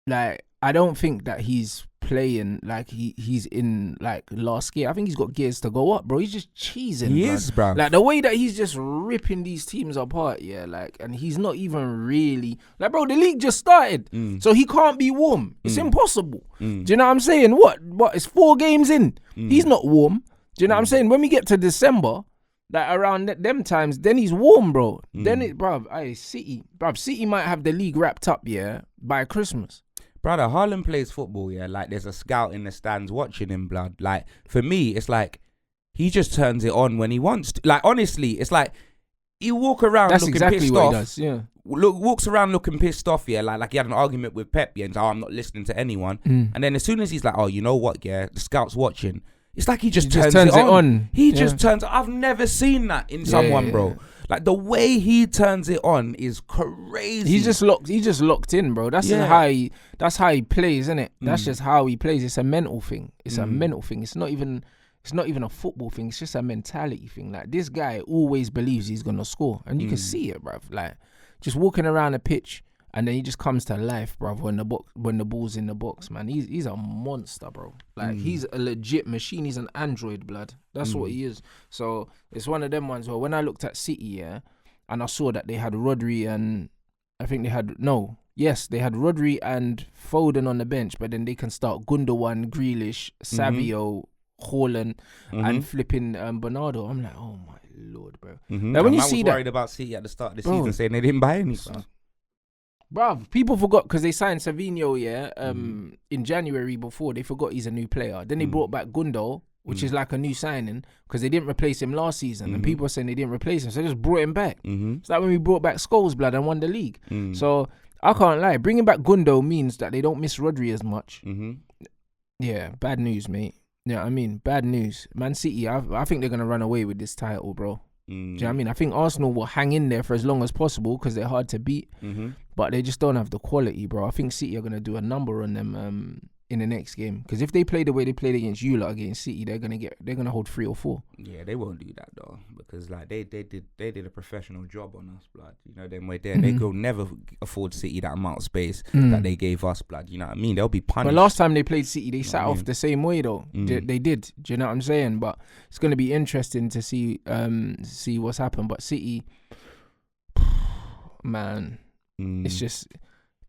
like, I don't think that he's playing like he's in like last gear. I think he's got gears to go up, bro. He's just cheesing. He blood. is, bruv. Like the way that he's just ripping these teams apart, yeah. Like, and he's not even really like, bro. The league just started, so he can't be warm. It's impossible. Do you know what I'm saying? What? It's 4 games in. He's not warm. Do you know what I'm saying? When we get to December, like around them times, then he's warm, bro. Then City might have the league wrapped up, yeah, by Christmas. Brother, Haaland plays football, yeah. Like, there's a scout in the stands watching him, blood. Like, for me, it's like he just turns it on when he wants to. Like, honestly, it's like he walk around That's looking exactly pissed what off. he does. Yeah. Walks around looking pissed off, yeah. Like he had an argument with Pep, yeah. And I'm not listening to anyone. And then as soon as he's like, oh, you know what, yeah, the scout's watching. It's like he just turns it on. He just turns. I've never seen that in someone, bro. Like, the way he turns it on is crazy. He's just locked in, bro. That's just how he plays, isn't it? That's just how he plays. It's a mental thing. It's a mental thing. It's not even a football thing. It's just a mentality thing. Like, this guy always believes he's gonna score, and you can see it, bruv. Like, just walking around the pitch, and then he just comes to life, bruv. When the ball's in the box, man, he's a monster, bro. Like, he's a legit machine. He's an android, blood. That's what he is. So it's one of them ones where when I looked at City, yeah, and I saw that they had Rodri and I think they had yes, they had Rodri and Foden on the bench, but then they can start Gundogan, Grealish, Savio, Haaland, and flipping Bernardo. I'm like, oh my lord, bro. Now when you see was that, worried about City at the start of the season, saying they didn't buy any. bruv, people forgot because they signed Savinho, in January before. They forgot he's a new player. Then they brought back Gundo, which is like a new signing because they didn't replace him last season. And people are saying they didn't replace him, so they just brought him back. It's like when we brought back Scholes, blood, and won the league. So I can't lie. Bringing back Gundo means that they don't miss Rodri as much. Yeah, bad news, mate. Yeah, I mean, bad news. Man City, I think they're going to run away with this title, bro. Do you know what I mean? I think Arsenal will hang in there for as long as possible because they're hard to beat, but they just don't have the quality, bro. I think City are going to do a number on them in the next game because if they play the way they played against you lot against City, they're gonna hold 3 or 4. Yeah, they won't do that though because like they did a professional job on us, blood. You know, them way there, they could never afford City that amount of space that they gave us, blood. You know what I mean? They'll be punished. But last time they played City, they sat off the same way though. They did. Do you know what I'm saying? But it's gonna be interesting to see what's happened. But City, man, it's just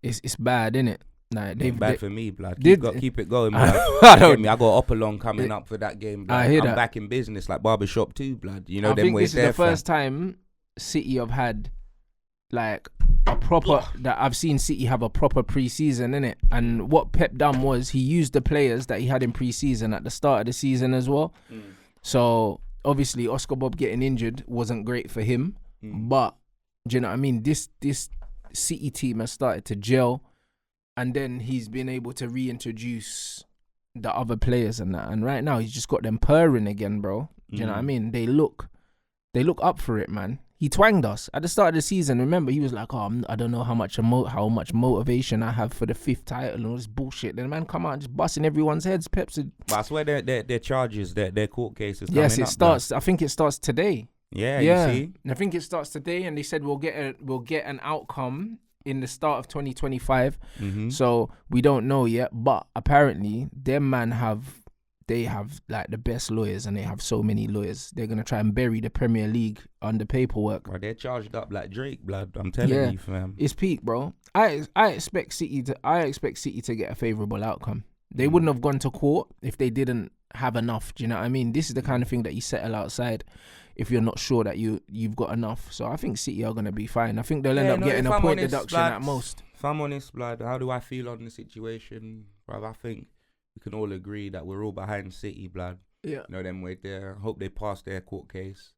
it's bad, innit? Nah, bad for me, blood. Keep it going, blood. I got up along coming up for that game, blood. I'm back in business like barbershop too, blood. You know, I think this is the first time City have had like a proper that I've seen City have a proper pre-season, innit? And what Pep done was he used the players that he had in pre-season at the start of the season as well. So obviously Oscar Bob getting injured wasn't great for him, but do you know what I mean? This City team has started to gel. And then he's been able to reintroduce the other players and that. And right now he's just got them purring again, bro. Do you know what I mean? They look up for it, man. He twanged us at the start of the season. Remember, he was like, "Oh, I don't know how much motivation I have for the 5th title and all this bullshit." Then the man come out and just busting everyone's heads. Pep said, "But I swear their charges, their court cases." Yes, it starts. I think it starts today. Yeah. You see? I think it starts today, and they said we'll get an outcome in the start of 2025. So we don't know yet, but apparently them man have like the best lawyers, and they have so many lawyers. They're gonna try and bury the Premier League under paperwork. Bro, they're charged up like Drake, blood. I'm telling you, fam. It's peak, bro. I expect City to get a favourable outcome. They wouldn't have gone to court if they didn't have enough. Do you know what I mean? This is the kind of thing that you settle outside if you're not sure that you've got enough. So I think City are going to be fine. I think they'll end up getting a point deduction at most. If I'm honest, blood, how do I feel on the situation? Bro, I think we can all agree that we're all behind City, blood. Yeah. You know, them way there. Hope they pass their court case.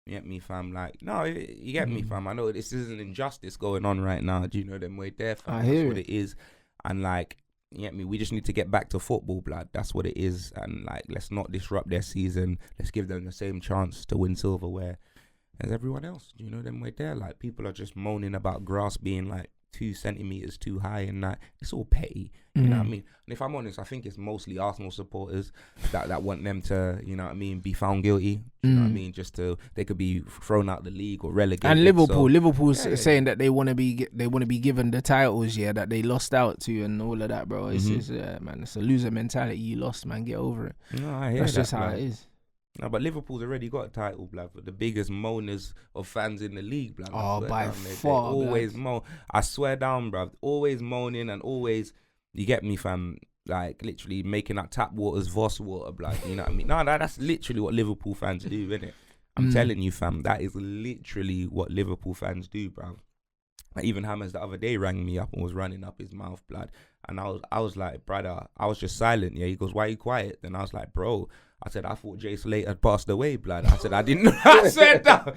You get me, fam? Like, no, you get me, fam? I know this is an injustice going on right now. Do you know them way there, fam? I hear That's what it is. And like, you get me? We just need to get back to football, blood. That's what it is. And like, let's not disrupt their season. Let's give them the same chance to win silverware as everyone else. You know them way there. Like, people are just moaning about grass being like 2 centimeters too high, and that it's all petty. You know what I mean? And if I'm honest, I think it's mostly Arsenal supporters that want them to, you know what I mean, be found guilty. You know what I mean? Just to they could be thrown out the league or relegated. And Liverpool's saying that they want to be given the titles, that they lost out to and all of that, bro. It's just, man, it's a loser mentality. You lost, man. Get over it. No, I hear That's that, just how it is. No, but Liverpool's already got a title, blood. The biggest moaners of fans in the league, blood. Oh, by far, they always moan. I swear down, bruv. Always moaning and always, you get me, fam. Like, literally making that tap water's Voss water, blood. You know what I mean? No, that's literally what Liverpool fans do, innit? I'm telling you, fam. That is literally what Liverpool fans do, bruv. Like, even Hammers the other day rang me up and was running up his mouth, blood. And I was like, brother, I was just silent. Yeah, he goes, why are you quiet? Then I was like, bro, I said, I thought Jay Slate had passed away, blood. I said, I didn't know. I said that.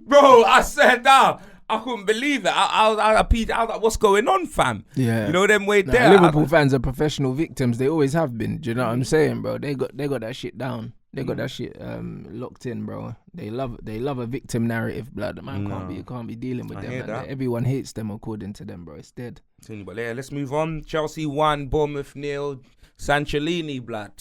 Bro, I said that. I couldn't believe it. I was like, what's going on, fam? Yeah. You know them way there. Liverpool fans are professional victims. They always have been. Do you know what I'm saying, bro? They got that shit down. They got that shit locked in, bro. They love a victim narrative, blood. The man can't be dealing with them. Everyone hates them according to them, bro. It's dead. But yeah, let's move on. Chelsea 1, Bournemouth 0. Sancho, blood.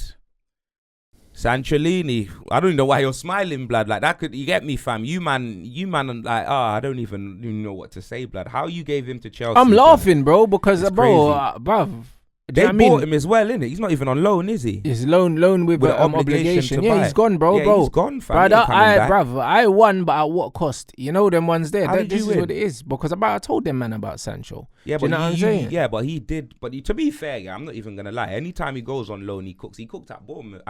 Sancho, I don't even know why you're smiling, blood. Like, that could, you get me, fam. You man, like, I don't even know what to say, blood. How you gave him to Chelsea? I'm laughing, bro, because, it's bruv, They know what I bought mean? him as well, innit? He's not even on loan, is he? He's loan with With an an obligation obligation. to Yeah, buy. he's gone, bro. Yeah, he's gone, fam. He ain't Brother, coming back. I won, but at what cost? You know them ones there. How did This you is win? what it is. Because I told them, man, about Sancho. Yeah, Do you know what I'm saying? Yeah, but he did. But to be fair, yeah, I'm not even gonna lie. Anytime he goes on loan, he cooks. He cooked at Bournemouth.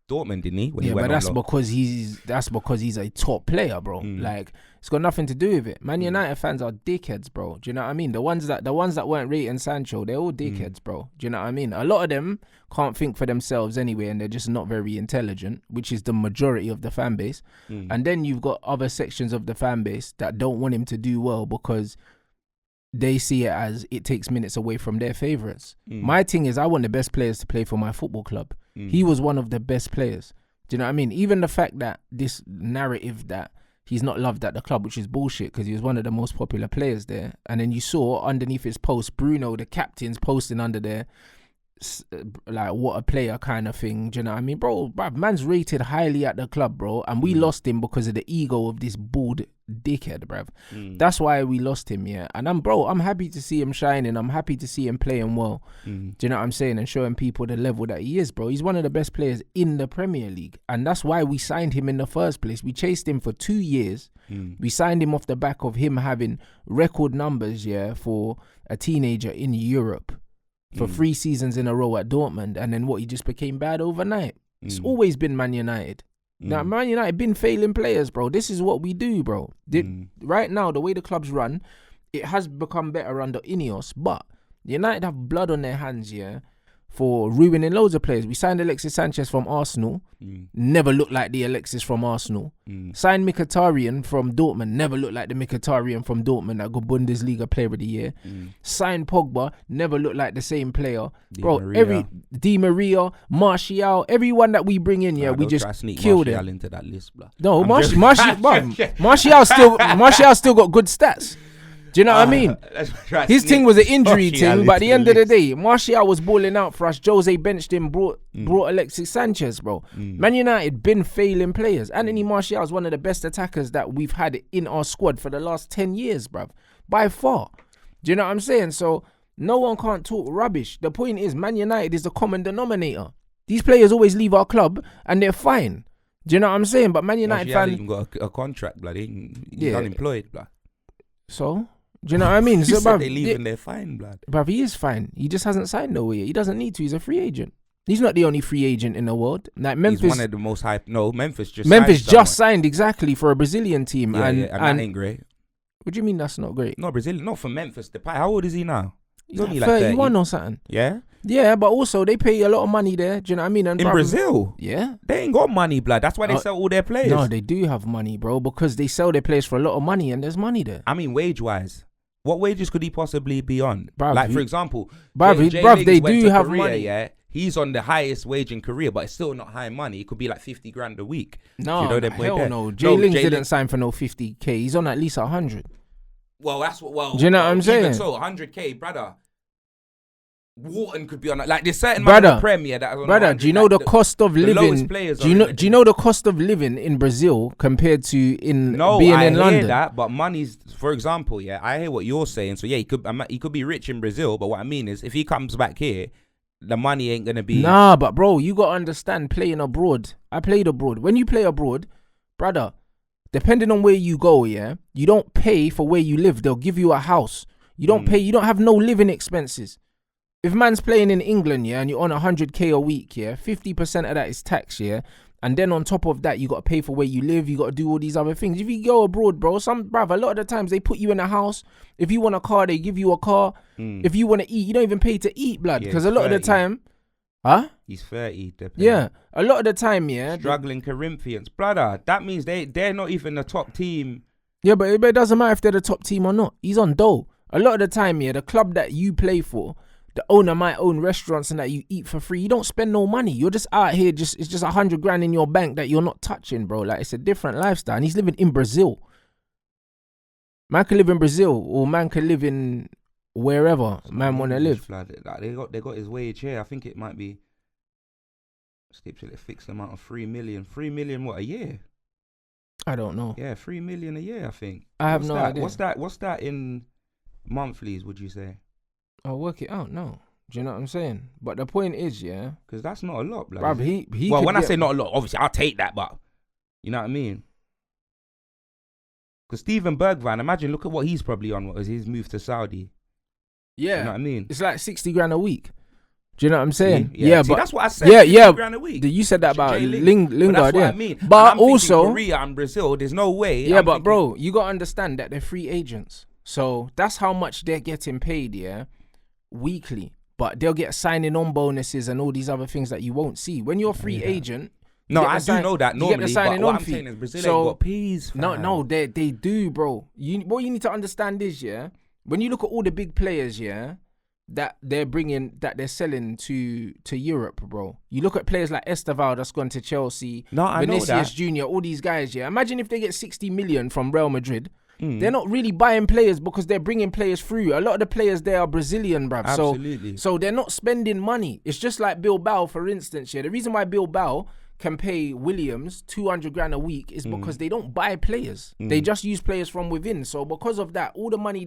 Dortmund, didn't he? When he Yeah, went but that's on loan. because he's a top player, bro. Like, it's got nothing to do with it. Man United fans are dickheads, bro. Do you know what I mean? The ones that weren't rating Sancho, they're all dickheads, bro. Do you know what I mean? A lot of them can't think for themselves anyway, and they're just not very intelligent, which is the majority of the fan base. And then you've got other sections of the fan base that don't want him to do well because they see it as it takes minutes away from their favourites. My thing is, I want the best players to play for my football club. He was one of the best players. Do you know what I mean? Even the fact that this narrative that he's not loved at the club, which is bullshit because he was one of the most popular players there. And then you saw underneath his post, Bruno, the captain's posting under there, like, what a player kind of thing. Do you know what I mean? Bro, man's rated highly at the club, bro. And we lost him because of the ego of this bald dickhead, bruv. That's why we lost him, yeah. And I'm happy to see him shining. I'm happy to see him playing well. Do you know what I'm saying? And showing people the level that he is, bro. He's one of the best players in the Premier League. And that's why we signed him in the first place. We chased him for 2 years. We signed him off the back of him having record numbers, yeah, for a teenager in Europe. For 3 seasons in a row at Dortmund, and then he just became bad overnight. It's always been Man United. Now, Man United been failing players, bro. This is what we do, bro. Right now, the way the clubs run, it has become better under Ineos, but United have blood on their hands, yeah, for ruining loads of players. We signed Alexis Sanchez from Arsenal, never looked like the Alexis from Arsenal. Signed Mkhitaryan from Dortmund, never looked like the Mkhitaryan from Dortmund that got Bundesliga Player of the Year. Signed Pogba, never looked like the same player. Di Maria, Martial, everyone that we bring in, yeah, we just killed it. Into that list, bro. No, Martial still got good stats. Do you know what I mean? His thing was an injury thing, but at the end of the day, Martial was balling out for us. Jose benched him, brought Alexis Sanchez, bro. Man United been failing players. Anthony Martial is one of the best attackers that we've had in our squad for the last 10 years, bruv. By far. Do you know what I'm saying? So no one can't talk rubbish. The point is, Man United is the common denominator. These players always leave our club and they're fine. Do you know what I'm saying? But Man United fans even got a contract, blood. He's unemployed, blood. So, do you know what I mean? So, bruv, they leave and they're fine, blood. Bruv, he is fine. He just hasn't signed nowhere. He doesn't need to. He's a free agent. He's not the only free agent in the world. Like Memphis, he's one of the most hype. No, Memphis signed exactly for a Brazilian team. Yeah, and that ain't great. What do you mean that's not great? No, Brazilian, not for Memphis. How old is he now? He's only like 31 or something. Yeah? Yeah, but also they pay a lot of money there. Do you know what I mean? And in Brazil? Yeah. They ain't got money, blood. That's why they sell all their players. No, they do have money, bro, because they sell their players for a lot of money and there's money there. I mean, wage-wise. What wages could he possibly be on? Bruv, like, for example, they do have Korea, money. Yeah, he's on the highest wage in Korea, but it's still not high money. It could be like 50 grand a week. No, you know hell no. Jay Lings didn't sign for no 50k. He's on at least 100. Well, that's what. Well, do you know what I'm saying? Even so, 100k, brother. Wharton could be on. Like there's certain man in the Premier that. Brother, do you know the cost of living? Do you know the cost of living in Brazil compared to being in London? No, I hear that, but money's. For example, yeah, I hear what you're saying. So yeah, he could be rich in Brazil, but what I mean is, if he comes back here, the money ain't gonna be. Nah, but bro, you gotta understand playing abroad. I played abroad. When you play abroad, brother, depending on where you go, yeah, you don't pay for where you live. They'll give you a house. You don't pay. You don't have no living expenses. If man's playing in England, yeah, and you're on 100k a week, yeah, 50% of that is tax, yeah, and then on top of that, you got to pay for where you live, you got to do all these other things. If you go abroad, bro, a lot of the times they put you in a house. If you want a car, they give you a car. If you want to eat, you don't even pay to eat, blood, because a lot of the time, he's 30. Yeah, a lot of the time, yeah. Struggling Corinthians, brother. That means they're not even the top team. Yeah, but it doesn't matter if they're the top team or not. He's on dough. A lot of the time, yeah, the club that you play for, the owner might own restaurants and that you eat for free. You don't spend no money. You're just out here, it's just 100 grand in your bank that you're not touching, bro. Like, it's a different lifestyle. And he's living in Brazil. Man can live in Brazil, or man can live in wherever man want to live. They got his wage here. I think it might be stipulated fixed amount of 3 million. 3 million what, a year? I don't know. Yeah, 3 million a year, I think. I have no idea. What's that in monthlies, would you say? I'll work it out. No, Do you know what I'm saying? But the point is, yeah, Because that's not a lot, blood. bruv, he well, could when I get- say not a lot, obviously I'll take that, but you know what I mean? Because Steven Bergwijn, imagine, look at what he's probably on. What was his move to Saudi? yeah, You know what I mean? it's like 60 grand a week. Do you know what I'm saying? See? Yeah, see, but that's what I said. yeah, 50 yeah. grand a week. You said that about Jay Lingard, But that's what yeah. I mean. But And I'm thinking also, Korea and Brazil, there's no way. yeah, I'm but thinking, bro, you gotta understand that they're free agents, so that's how much they're getting paid, yeah, weekly. But they'll get signing on bonuses and all these other things that you won't see when you're a free agent. No, you get I the do know that you get the normally, but signing what on I'm fee. saying is Brazil So- ain't got peas. fam. No, they do, bro. What you need to understand is, yeah, when you look at all the big players, yeah, that they're selling to Europe, bro. You look at players like Esteval that's gone to Chelsea, No, I know Vinicius that. Jr., all these guys, yeah. Imagine if they get 60 million from Real Madrid. Mm. They're not really buying players because they're bringing players through. A lot of the players there are Brazilian, bruv. Absolutely. So they're not spending money. It's just like Bilbao, for instance, yeah. The reason why Bilbao can pay Williams 200 grand a week is because they don't buy players. They just use players from within. So because of that, all the money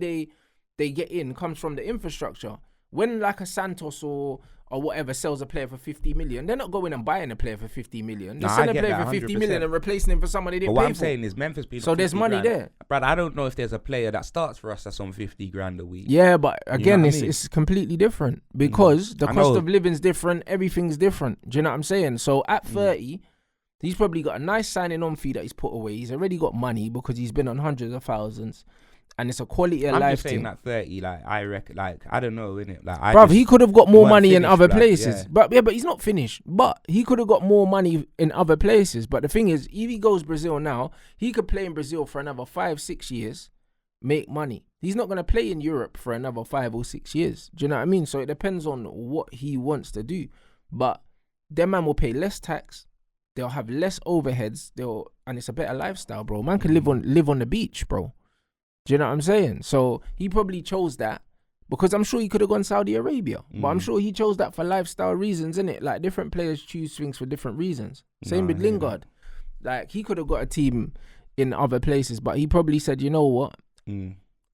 they get in comes from the infrastructure. When like a Santos or whatever sells a player for 50 million, they're not going and buying a player for 50 million. They're Nah, I selling a get player that, for 50 100%. million and replacing him for someone they But didn't what pay I'm for. saying is Memphis being So there's 50 money grand. there. Brad, I don't know if there's a player that starts for us that's on 50 grand a week. Yeah, but again, what I mean? it's completely different because the I cost know. of living's different. Everything's different. Do you know what I'm saying? So at 30, he's probably got a nice signing on fee that he's put away. He's already got money because he's been on hundreds of thousands, and it's a quality of I'm life just saying thing. that 30, like, I reckon, like, I don't know, innit? Like, Bruv, he could have got more weren't money in finished, other blood, places. yeah. But he's not finished. But he could have got more money in other places. But the thing is, if he goes Brazil now, he could play in Brazil for another 5-6 years, make money. He's not going to play in Europe for another 5 or 6 years. Do you know what I mean? So it depends on what he wants to do. But them man will pay less tax. They'll have less overheads. And it's a better lifestyle, bro. Man can live on the beach, bro. Do you know what I'm saying? So he probably chose that because I'm sure he could have gone Saudi Arabia. But I'm sure he chose that for lifestyle reasons, innit? Like different players choose things for different reasons. Same with Lingard. Like he could have got a team in other places, but he probably said, you know what?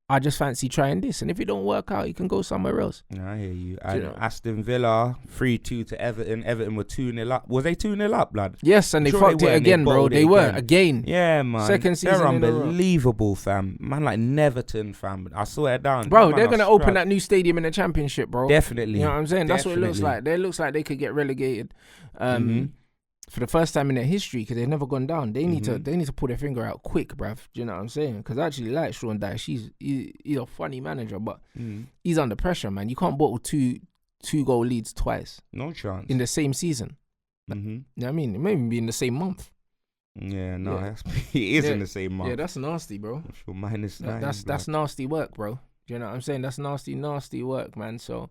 I just fancy trying this. And if it don't work out, he can go somewhere else. Yeah, I hear you. you And know? Aston Villa 3-2 to Everton. Everton were 2-0 up. Was they 2-0 up, blood? Yes, and they Sure fucked they it were, and they again, bro. bowled it They were again. again. Yeah, man. Second season They're in a row. unbelievable, fam. Man, like Neverton, fam. I swear down. Bro, Man they're are going to open scrub. that new stadium in the championship, bro. Definitely. You know what I'm saying? That's what it looks Definitely. like. It looks like they could get relegated for the first time in their history because they've never gone down. They need to pull their finger out quick, bruv. Do you know what I'm saying? Because I actually like Sean Dyche. He's a funny manager, but he's under pressure, man. You can't bottle two goal leads twice No chance. in the same season. You know what I mean? It may even be in the same month. Yeah, no, Yeah. it is Yeah. in the same month. Yeah, that's nasty, bro. Sure, -9. That's nasty work, bro. Do you know what I'm saying? That's nasty work, man. So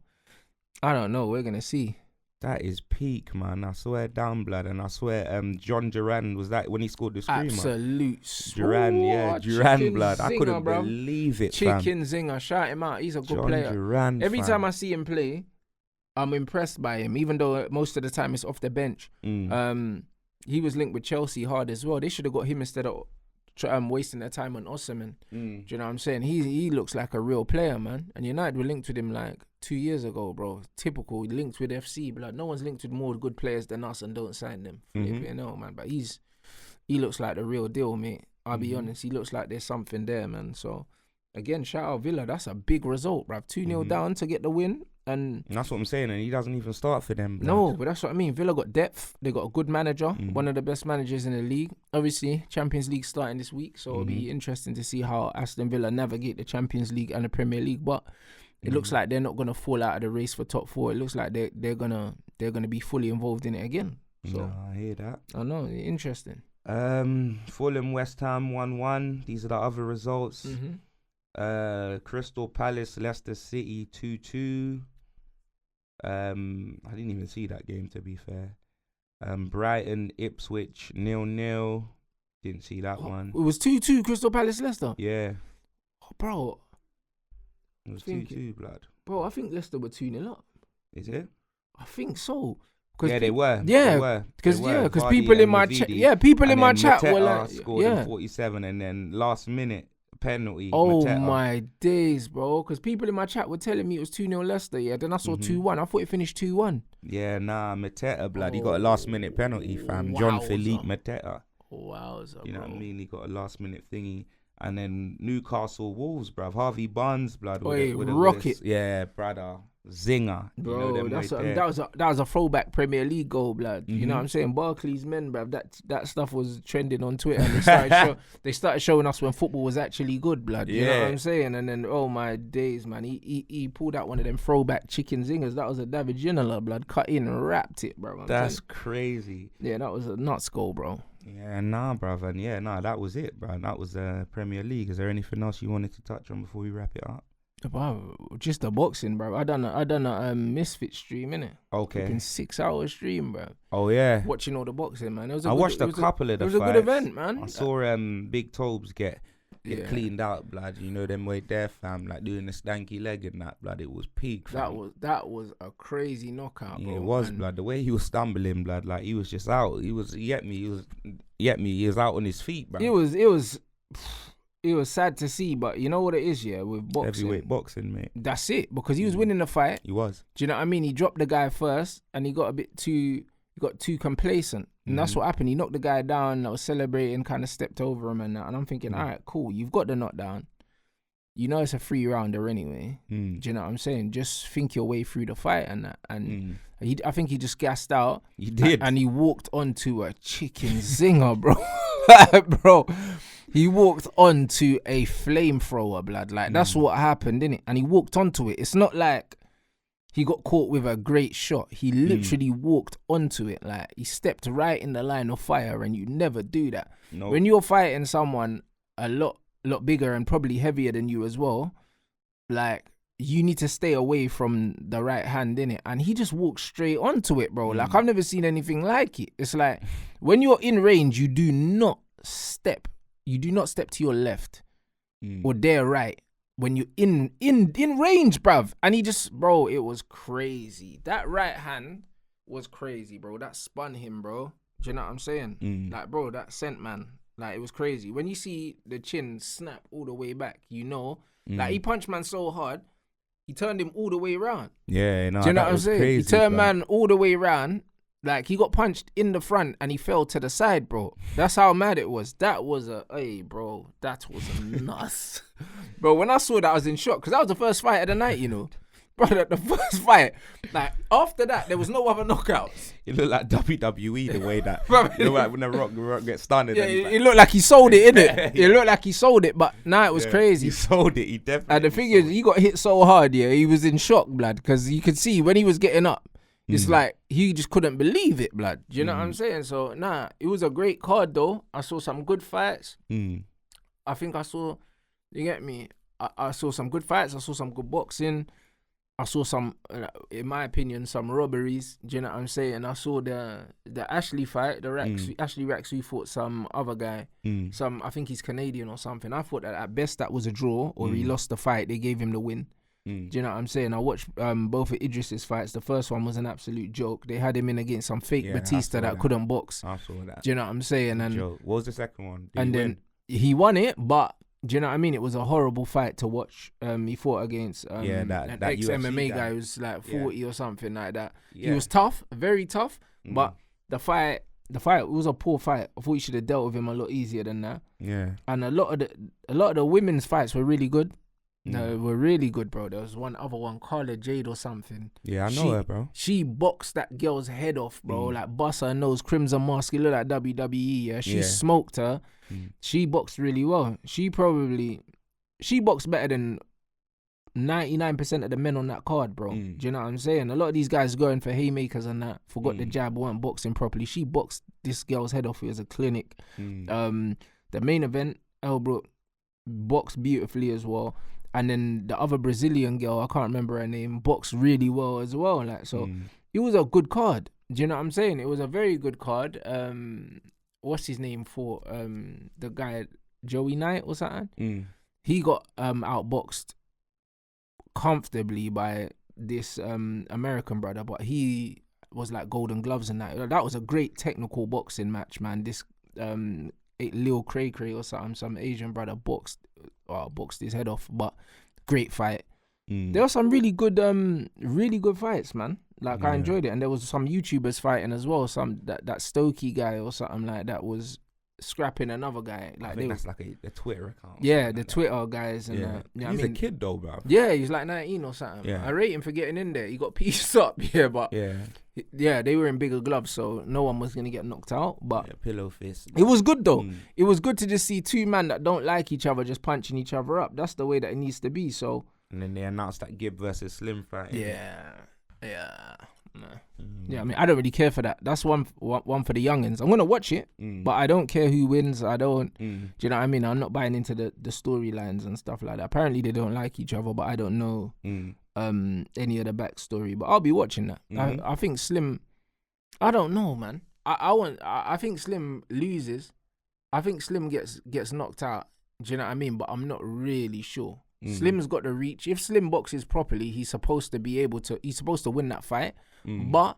I don't know. We're gonna see. That is peak, man. I swear down, blood. And I swear, John Duran, was that when he scored the screamer? Absolute Duran, yeah. Oh, Duran, chicken blood. I zinger, couldn't bro. believe it, fam. Chicken zinger, shout him out. He's a good John player. Duran, Every fam. time I see him play, I'm impressed by him. Even though most of the time it's off the bench. He was linked with Chelsea hard as well. They should have got him instead of wasting their time on Osimhen. Do you know what I'm saying? He looks like a real player, man. And United were linked with him like 2 years ago, bro. Typical. Linked with FC, but like no one's linked with more good players than us and don't sign them. You know, man. But he looks like the real deal, mate. I'll be honest. He looks like there's something there, man. So again, shout out Villa. That's a big result, bruv. 2-0 down to get the win. And that's what I'm saying. And he doesn't even start for them, blood. no, but that's what I mean. Villa got depth. They got a good manager, one of the best managers in the league. Obviously, Champions League starting this week, so it'll be interesting to see how Aston Villa navigate the Champions League and the Premier League. But it looks like they're not gonna fall out of the race for top 4. It looks like they're gonna be fully involved in it again. So No, I hear that. I know, interesting. Fulham, West Ham 1-1. These are the other results. Crystal Palace, Leicester City 2-2. I didn't even see that game, to be fair. Brighton, Ipswich 0-0. Didn't see that one. It was 2-2 Crystal Palace Leicester. Yeah, Oh, bro, it was Think 2-2, blood. I think Leicester were 2-0 up. Is it? I think so. Yeah, they were. Yeah, They were. because They were. because Vardy people in and my Mavidi. chat, people in And my then chat were Mateta like, scored yeah, in 47, and then last minute penalty. Oh Mateta. my days, bro. Because people in my chat were telling me it was 2-0 Leicester, yeah. Then I saw 2-1. I thought it finished 2-1. Yeah, nah, Mateta, blood. He got a last minute penalty, fam. John Philippe Mateta. Wowza, You know bro. what I mean? He got a last minute thingy. And then Newcastle Wolves, bruv. Harvey Barnes, blood. Rocket. Yeah, brother. Zinger. Bro, you know them that was a throwback Premier League goal, blood. You know Mhm. what I'm saying? Barclays men, bruv. That stuff was trending on Twitter. And they started showing us when football was actually good, blood. You know what I'm saying? And then, oh my days, man. He pulled out one of them throwback chicken zingers. That was a David Ginola, blood. Cut in and wrapped it, bro. That's crazy. Yeah, that was a nuts goal, bro. Yeah, nah, bruv. And yeah, nah, that was it, bro. That was Premier League. Is there anything else you wanted to touch on before we wrap it up? Bro, just the boxing, bro. I done a Misfit stream, innit? Okay. Fucking 6-hour stream, bro. Oh yeah. Watching all the boxing, man. I watched a couple of the fights. It was a good event, man. I saw Big Tobes get cleaned out, blood. You know them way there, fam. Like doing the stanky leg and that, blood. It was peak. Fam. That was a crazy knockout, bro. Yeah, it was, blood. The way he was stumbling, blood. Like he was just out. He was out on his feet, bro. It was sad to see, but you know what it is, yeah, with boxing. Heavyweight boxing, mate. That's it, because he was winning the fight. He was. Do you know what I mean? He dropped the guy first, and he got too complacent. And that's what happened. He knocked the guy down, I was celebrating, kind of stepped over him and that. And I'm thinking, all right, cool, you've got the knockdown. You know it's a 3-rounder anyway. Do you know what I'm saying? Just think your way through the fight and that. And I think he just gassed out. He did. And he walked onto a chicken zinger, bro. Bro, he walked onto a flamethrower, blood. Like, that's what happened, innit? And he walked onto it. It's not like he got caught with a great shot. He literally walked onto it. Like, he stepped right in the line of fire, and you never do that. Nope. When you're fighting someone a lot bigger and probably heavier than you as well, like, you need to stay away from the right hand, innit? And he just walked straight onto it, bro. Like, I've never seen anything like it. It's like, when you're in range, you do not step to your left or their right when you're in range, bruv. And he just, bro, it was crazy. That right hand was crazy, bro. That spun him, bro. Do you know what I'm saying? Like, bro, that sent, man. Like, it was crazy. When you see the chin snap all the way back, you know, like, he punched man so hard, he turned him all the way around. Yeah, no, do you know that what I'm was saying? crazy, He turned bro. man all the way around. Like, he got punched in the front and he fell to the side, bro. That's how mad it was. That was bro, that was a nuts. Bro, when I saw that, I was in shock, because that was the first fight of the night, you know. Bro, the first fight. Like, after that, there was no other knockouts. It looked like WWE the way that. Bro, you know, like when the Rock gets stunned. Yeah, and he's like, it looked like he sold it, innit? It looked like he sold it, but nah, it was crazy. He sold it. He definitely. And the thing is, he got hit so hard, yeah, he was in shock, blood, because you could see when he was getting up, it's like he just couldn't believe it, blood. Do you know what I'm saying? So, nah, it was a great card, though. I saw some good fights. I think you get me? I saw some good fights. I saw some good boxing. I saw some, in my opinion, some robberies. Do you know what I'm saying? I saw the Ashley fight, Ashley Rax, who fought some other guy. I think he's Canadian or something. I thought that at best that was a draw, or he lost the fight. They gave him the win. Do you know what I'm saying? I watched both of Idris's fights. The first one was an absolute joke. They had him in against some fake Batista that couldn't box. I saw that. Do you know what I'm saying? And joke. What was the second one? Then he won it, but do you know what I mean? It was a horrible fight to watch. He fought against that an ex-MMA guy who's like 40 or something like that. He was tough, very tough, but the fight, it was a poor fight. I thought you should have dealt with him a lot easier than that. Yeah. And a lot of the women's fights were really good. No, were really good, bro. There was one other one, Carla Jade or something. Yeah, I know her, bro. She boxed that girl's head off, bro. Like, bust her nose, crimson mask. It looked like WWE, yeah. She smoked her. She boxed really well. She boxed better than 99% of the men on that card, bro. Do you know what I'm saying? A lot of these guys going for haymakers and that, forgot the jab, weren't boxing properly. She boxed this girl's head off. It was a clinic. The main event, Elbrook boxed beautifully as well. And then the other Brazilian girl, I can't remember her name, boxed really well as well. Like, so it was a good card. Do you know what I'm saying? It was a very good card. What's his name for? The guy, Joey Knight or something? He got outboxed comfortably by this American brother, but he was like Golden Gloves and that. That was a great technical boxing match, man. This Lil Cray Cray or something, some Asian brother boxed boxed his head off. But great fight. Mm. There were some really good fights, man. Like I enjoyed it, and there was some YouTubers fighting as well. Some that Stokey guy or something like that was scrapping another guy. Like I think that's like a Twitter account. Yeah, the Twitter guys and He's a kid though, bro. Yeah, he's like 19 or something. Yeah. I rate him for getting in there. He got pieced up, but they were in bigger gloves, so no one was gonna get knocked out. But pillow fist. it was good though. It was good to just see two men that don't like each other just punching each other up. That's the way that it needs to be. So. And then they announced that Gibb versus Slim fight. Yeah. Yeah, I mean, I don't really care for that. That's one for the youngins. I'm gonna watch it, but I don't care who wins. I don't. Do you know what I mean? I'm not buying into the storylines and stuff like that. Apparently, they don't like each other, but I don't know any of the backstory. But I'll be watching that. I think Slim. I don't know, man. I think Slim loses. I think Slim gets knocked out. Do you know what I mean? But I'm not really sure. Slim's got the reach. If Slim boxes properly, he's supposed to be able to. He's supposed to win that fight. But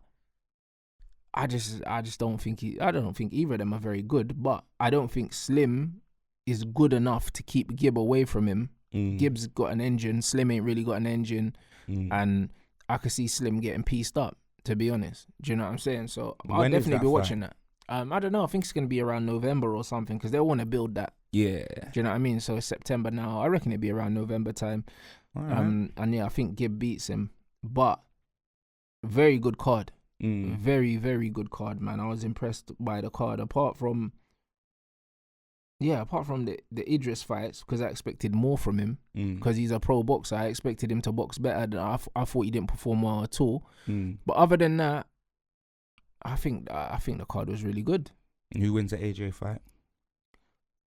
I just don't think I don't think either of them are very good. But I don't think Slim is good enough to keep Gibb away from him. Gibb's got an engine. Slim ain't really got an engine, and I could see Slim getting pieced up. To be honest, do you know what I'm saying? So I'll definitely be watching that. I don't know. I think it's gonna be around November or something because they want to build that. Yeah. Do you know what I mean? So it's September now. I reckon it'd be around November time. And yeah, I think Gibb beats him. But very good card. Very, very good card, man. I was impressed by the card. Apart from the Idris fights, because I expected more from him. Because he's a pro boxer. I expected him to box better. Than I thought he didn't perform well at all. But other than that, I think the card was really good. Who wins the AJ fight?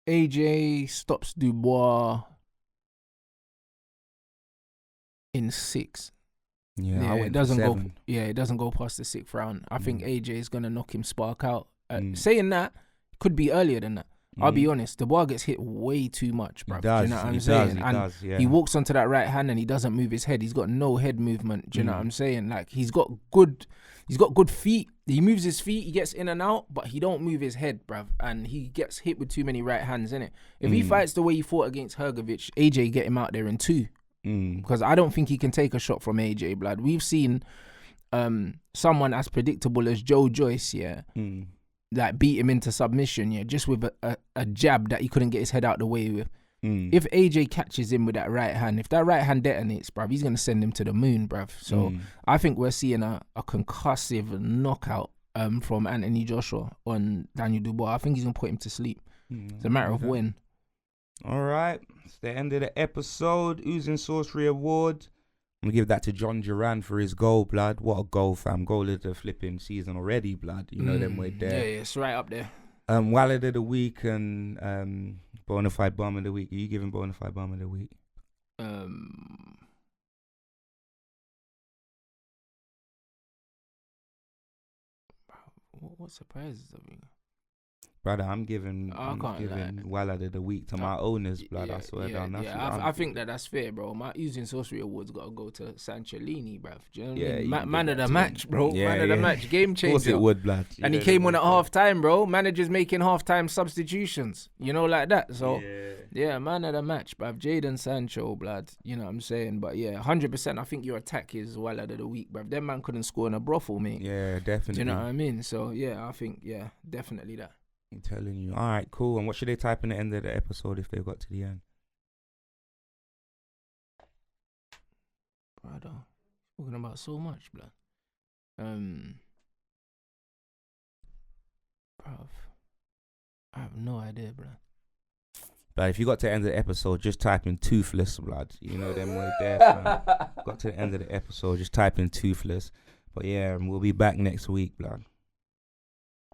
AJ stops Dubois in 6. Yeah, it doesn't go. Yeah, it doesn't go past the 6th round. I think AJ is gonna knock him spark out. Saying that, could be earlier than that. I'll be honest. Dubois gets hit way too much, bro. Do you know what I'm saying? He walks onto that right hand and he doesn't move his head. He's got no head movement. Do you know what I'm saying? Like he's got good feet. He moves his feet. He gets in and out, but he don't move his head, bruv. And he gets hit with too many right hands, innit? If he fights the way he fought against Hrgovic, AJ get him out there in 2. Because I don't think he can take a shot from AJ, blood. We've seen someone as predictable as Joe Joyce, like beat him into submission, just with a jab that he couldn't get his head out the way with. If AJ catches him with that right hand, if that right hand detonates, bruv, he's going to send him to the moon, bruv. So I think we're seeing a concussive knockout from Anthony Joshua on Daniel Dubois. I think he's going to put him to sleep. It's a matter of when. All right. It's the end of the episode. Oozing Sorcery Award. I'm going to give that to John Duran for his goal, blood. What a goal, fam. Goal of the flipping season already, blood. You know them way there. Yeah, it's right up there. Wallet of the week and Bonafide Bum of the week. Are you giving Bonafide Bum of the week? What surprises have you? Brother, I'm giving Wallet of the week to my owners, blood. I swear down. I think that's fair, bro. My Oozing Sorcery Awards got to go to Sancho, bruv. Do you know what I mean? Man of the match, bro. Man of the match, game changer. Of course it would, blood. And he came on at half time, bro. Managers making half time substitutions, like that. So yeah, man of the match, bruv. Jadon Sancho, blood. You know what I'm saying? But yeah, 100%. I think your attack is Wallet of the week, bruv. That man couldn't score in a brothel, mate. Yeah, definitely. Do you know what I mean? So yeah, I think definitely that. I'm telling you. All right, cool. And what should they type in the end of the episode if they got to the end? Brother, talking about so much, blood. Bruv, I have no idea, blood. But if you got to the end of the episode, just type in toothless, blood. You know them way there, fam. Got to the end of the episode, just type in toothless. But yeah, we'll be back next week, blood.